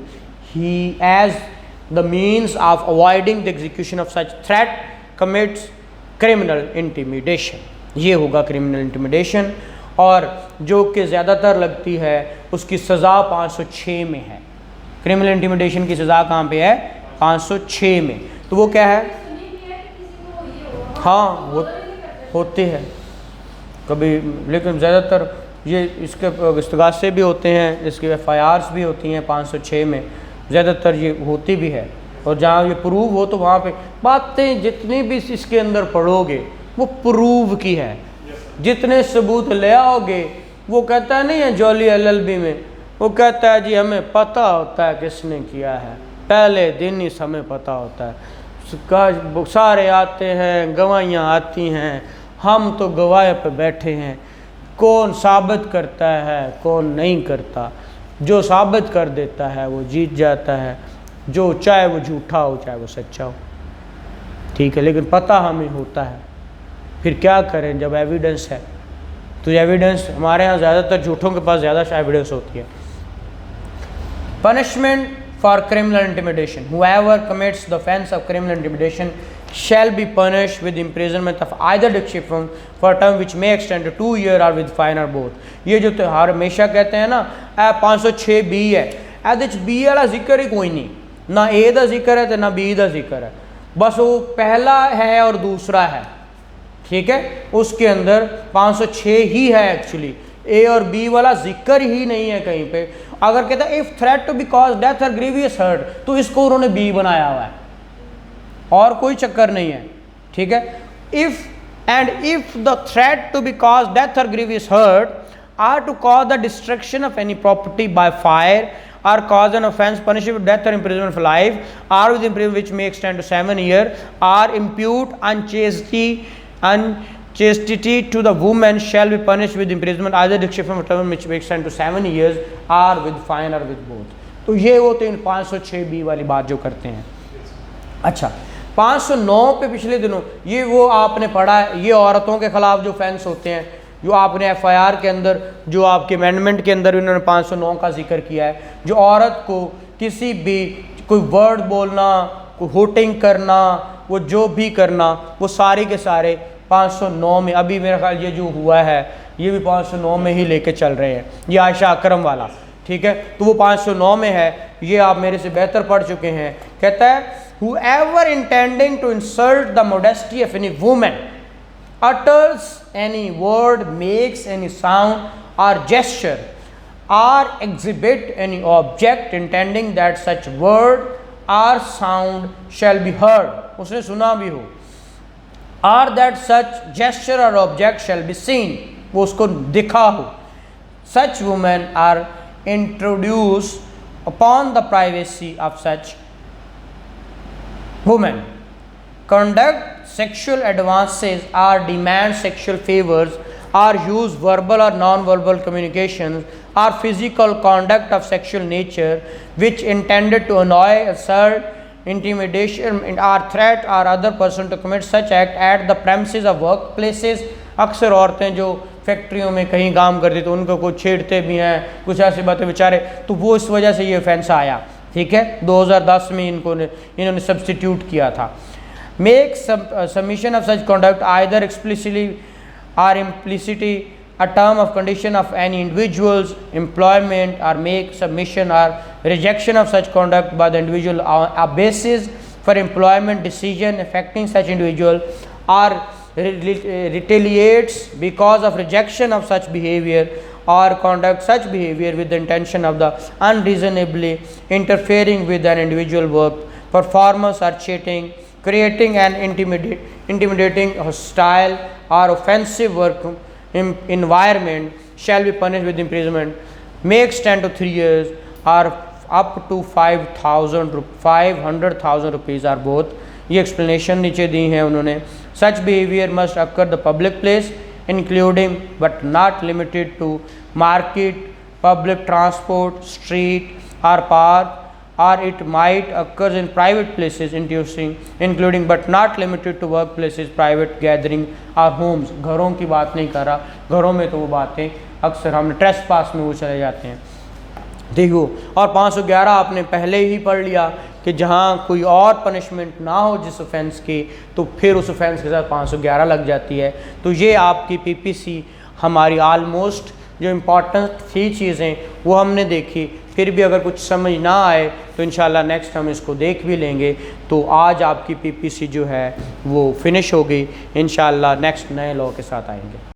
Speaker 1: he as the means of avoiding the execution of such threat commits criminal intimidation। ये होगा criminal intimidation, और जो कि ज़्यादातर लगती है उसकी सज़ा 506 में है। क्रिमिनल इंटिमिडेशन की सज़ा कहाँ पे है? 506 में। तो वो क्या है? हाँ वो होते हैं कभी, लेकिन ज़्यादातर ये इसके इस्तगास से भी होते हैं, इसके FIRs भी होती हैं 506 में, ज़्यादातर ये होती भी है। और जहाँ ये प्रूव हो तो वहाँ पे बातें जितनी भी इसके अंदर पढ़ोगे वो प्रूव की है, जितने सबूत ले आओगे। वो कहता है नहीं है जॉली LLB में, वो कहता है जी हमें पता होता है किसने किया है, पहले दिन ही हमें पता होता है, सारे आते हैं, गवाहियाँ आती हैं, हम तो गवाह पे बैठे हैं, कौन साबित करता है कौन नहीं करता, जो साबित कर देता है वो जीत जाता है, जो चाहे वो झूठा हो चाहे वो सच्चा हो, ठीक है। लेकिन पता हमें होता है, फिर क्या करें जब एविडेंस है। तो एविडेंस हमारे यहाँ ज़्यादातर झूठों के पास ज़्यादा एविडेंस होती है। Punishment for criminal intimidation, whoever commits the offense of criminal intimidation shall be punished with imprisonment of either description for a term which may extend to 2 years or with fine or both। ये जो त्यौहार हमेशा कहते हैं ना 506B है, ਇਹਦੇ ਚ B वाला जिक्र ही कोई नहीं, ना A का जिक्र है तो ना B का जिक्र है, बस वो पहला है और दूसरा है, ठीक है। उसके अंदर 506 ही है एक्चुअली, A और B वाला जिक्र ही नहीं है कहीं पे। अगर कहता है if threat to be cause death और ग्रीवियस हर्ट, तो इसको उन्होंने B बनाया हुआ है और कोई चक्कर नहीं है, ठीक है। If the threat to be cause death और grievous hurt or to cause the destruction of any property by fire or cause an offence punishable with death or imprisonment for life, or with imprisonment which may extend to 7 years, or impute unchastity to the woman, shall be punished with imprisonment either description of term which may extend to 7 years, or with fine or with both। तो ये होते हैं 506B वाली बात जो करते हैं। अच्छा 509 पे पिछले दिनों ये वो आपने पढ़ा है, ये औरतों के खिलाफ जो फेंस होते हैं, जो आपने FIR के अंदर, जो आपके अमेंडमेंट के अंदर उन्होंने 509 का जिक्र किया है, जो औरत को किसी भी कोई वर्ड बोलना, कोई होटिंग करना, वो जो भी करना, वो सारे के सारे 509 में, अभी मेरा ख्याल ये जो हुआ है ये भी 509 में ही लेके चल रहे हैं, ये आयशा अकरम वाला, ठीक है। तो वो 509 में है, ये आप मेरे से बेहतर पढ़ चुके हैं। कहता है whoever intending to insult the modesty of any woman utters any word, makes any sound or gesture, or exhibit any object intending that such word or sound shall be heard, उसने सुना भी हो, or that such gesture or object shall be seen, वो उसको दिखा हो. Such women are introduced upon the privacy of such women. Conduct sexual advances or demand sexual favors or use verbal or non-verbal communications or physical conduct of sexual nature which intended to annoy, assert, intimidation or threat or other person to commit such act at the premises of workplaces. अक्सर औरतें जो फैक्ट्रियों में कहीं काम करती तो उनको कुछ छेड़ते भी हैं, कुछ ऐसी बातें बेचारे, तो वो इस वजह से ये ऑफेंस आया. ठीक है, 2010 में इन्होंने सब्स्टिट्यूट किया था. Make submission of such conduct either explicitly or implicitly a term of condition of any individual's employment, or make submission or rejection of such conduct by the individual a basis for employment decision affecting such individual, or retaliates because of rejection of such behavior or conduct such behavior with the intention of the unreasonably interfering with an individual work performance or cheating, creating an intimidating, hostile or offensive work environment shall be punished with imprisonment, may extend to 3 years or up to 500,000 rupees or both. ये explanation नीचे दी है उन्होंने. Such behavior must occur the public place including but not limited to market, public transport, street or park, or it might occur in private places including but not limited to workplaces, private gathering or homes. घरों की बात नहीं कर रहा, घरों में तो वो बातें अक्सर हमने ट्रेसपास में वो चले जाते हैं. देखो, और 511 आपने पहले ही पढ़ लिया कि जहाँ कोई और पनिशमेंट ना हो जिस ऑफेंस की, तो फिर उस ऑफेंस के साथ 511 लग जाती है. तो ये आपकी पीपीसी हमारी आलमोस्ट जो इम्पॉर्टेंट थी चीज़ें वो हमने देखी. फिर भी अगर कुछ समझ ना आए तो इंशाल्लाह नेक्स्ट हम इसको देख भी लेंगे. तो आज आपकी पीपीसी जो है वो फिनिश हो गई. इंशाल्लाह नेक्स्ट नए लॉ के साथ आएंगे.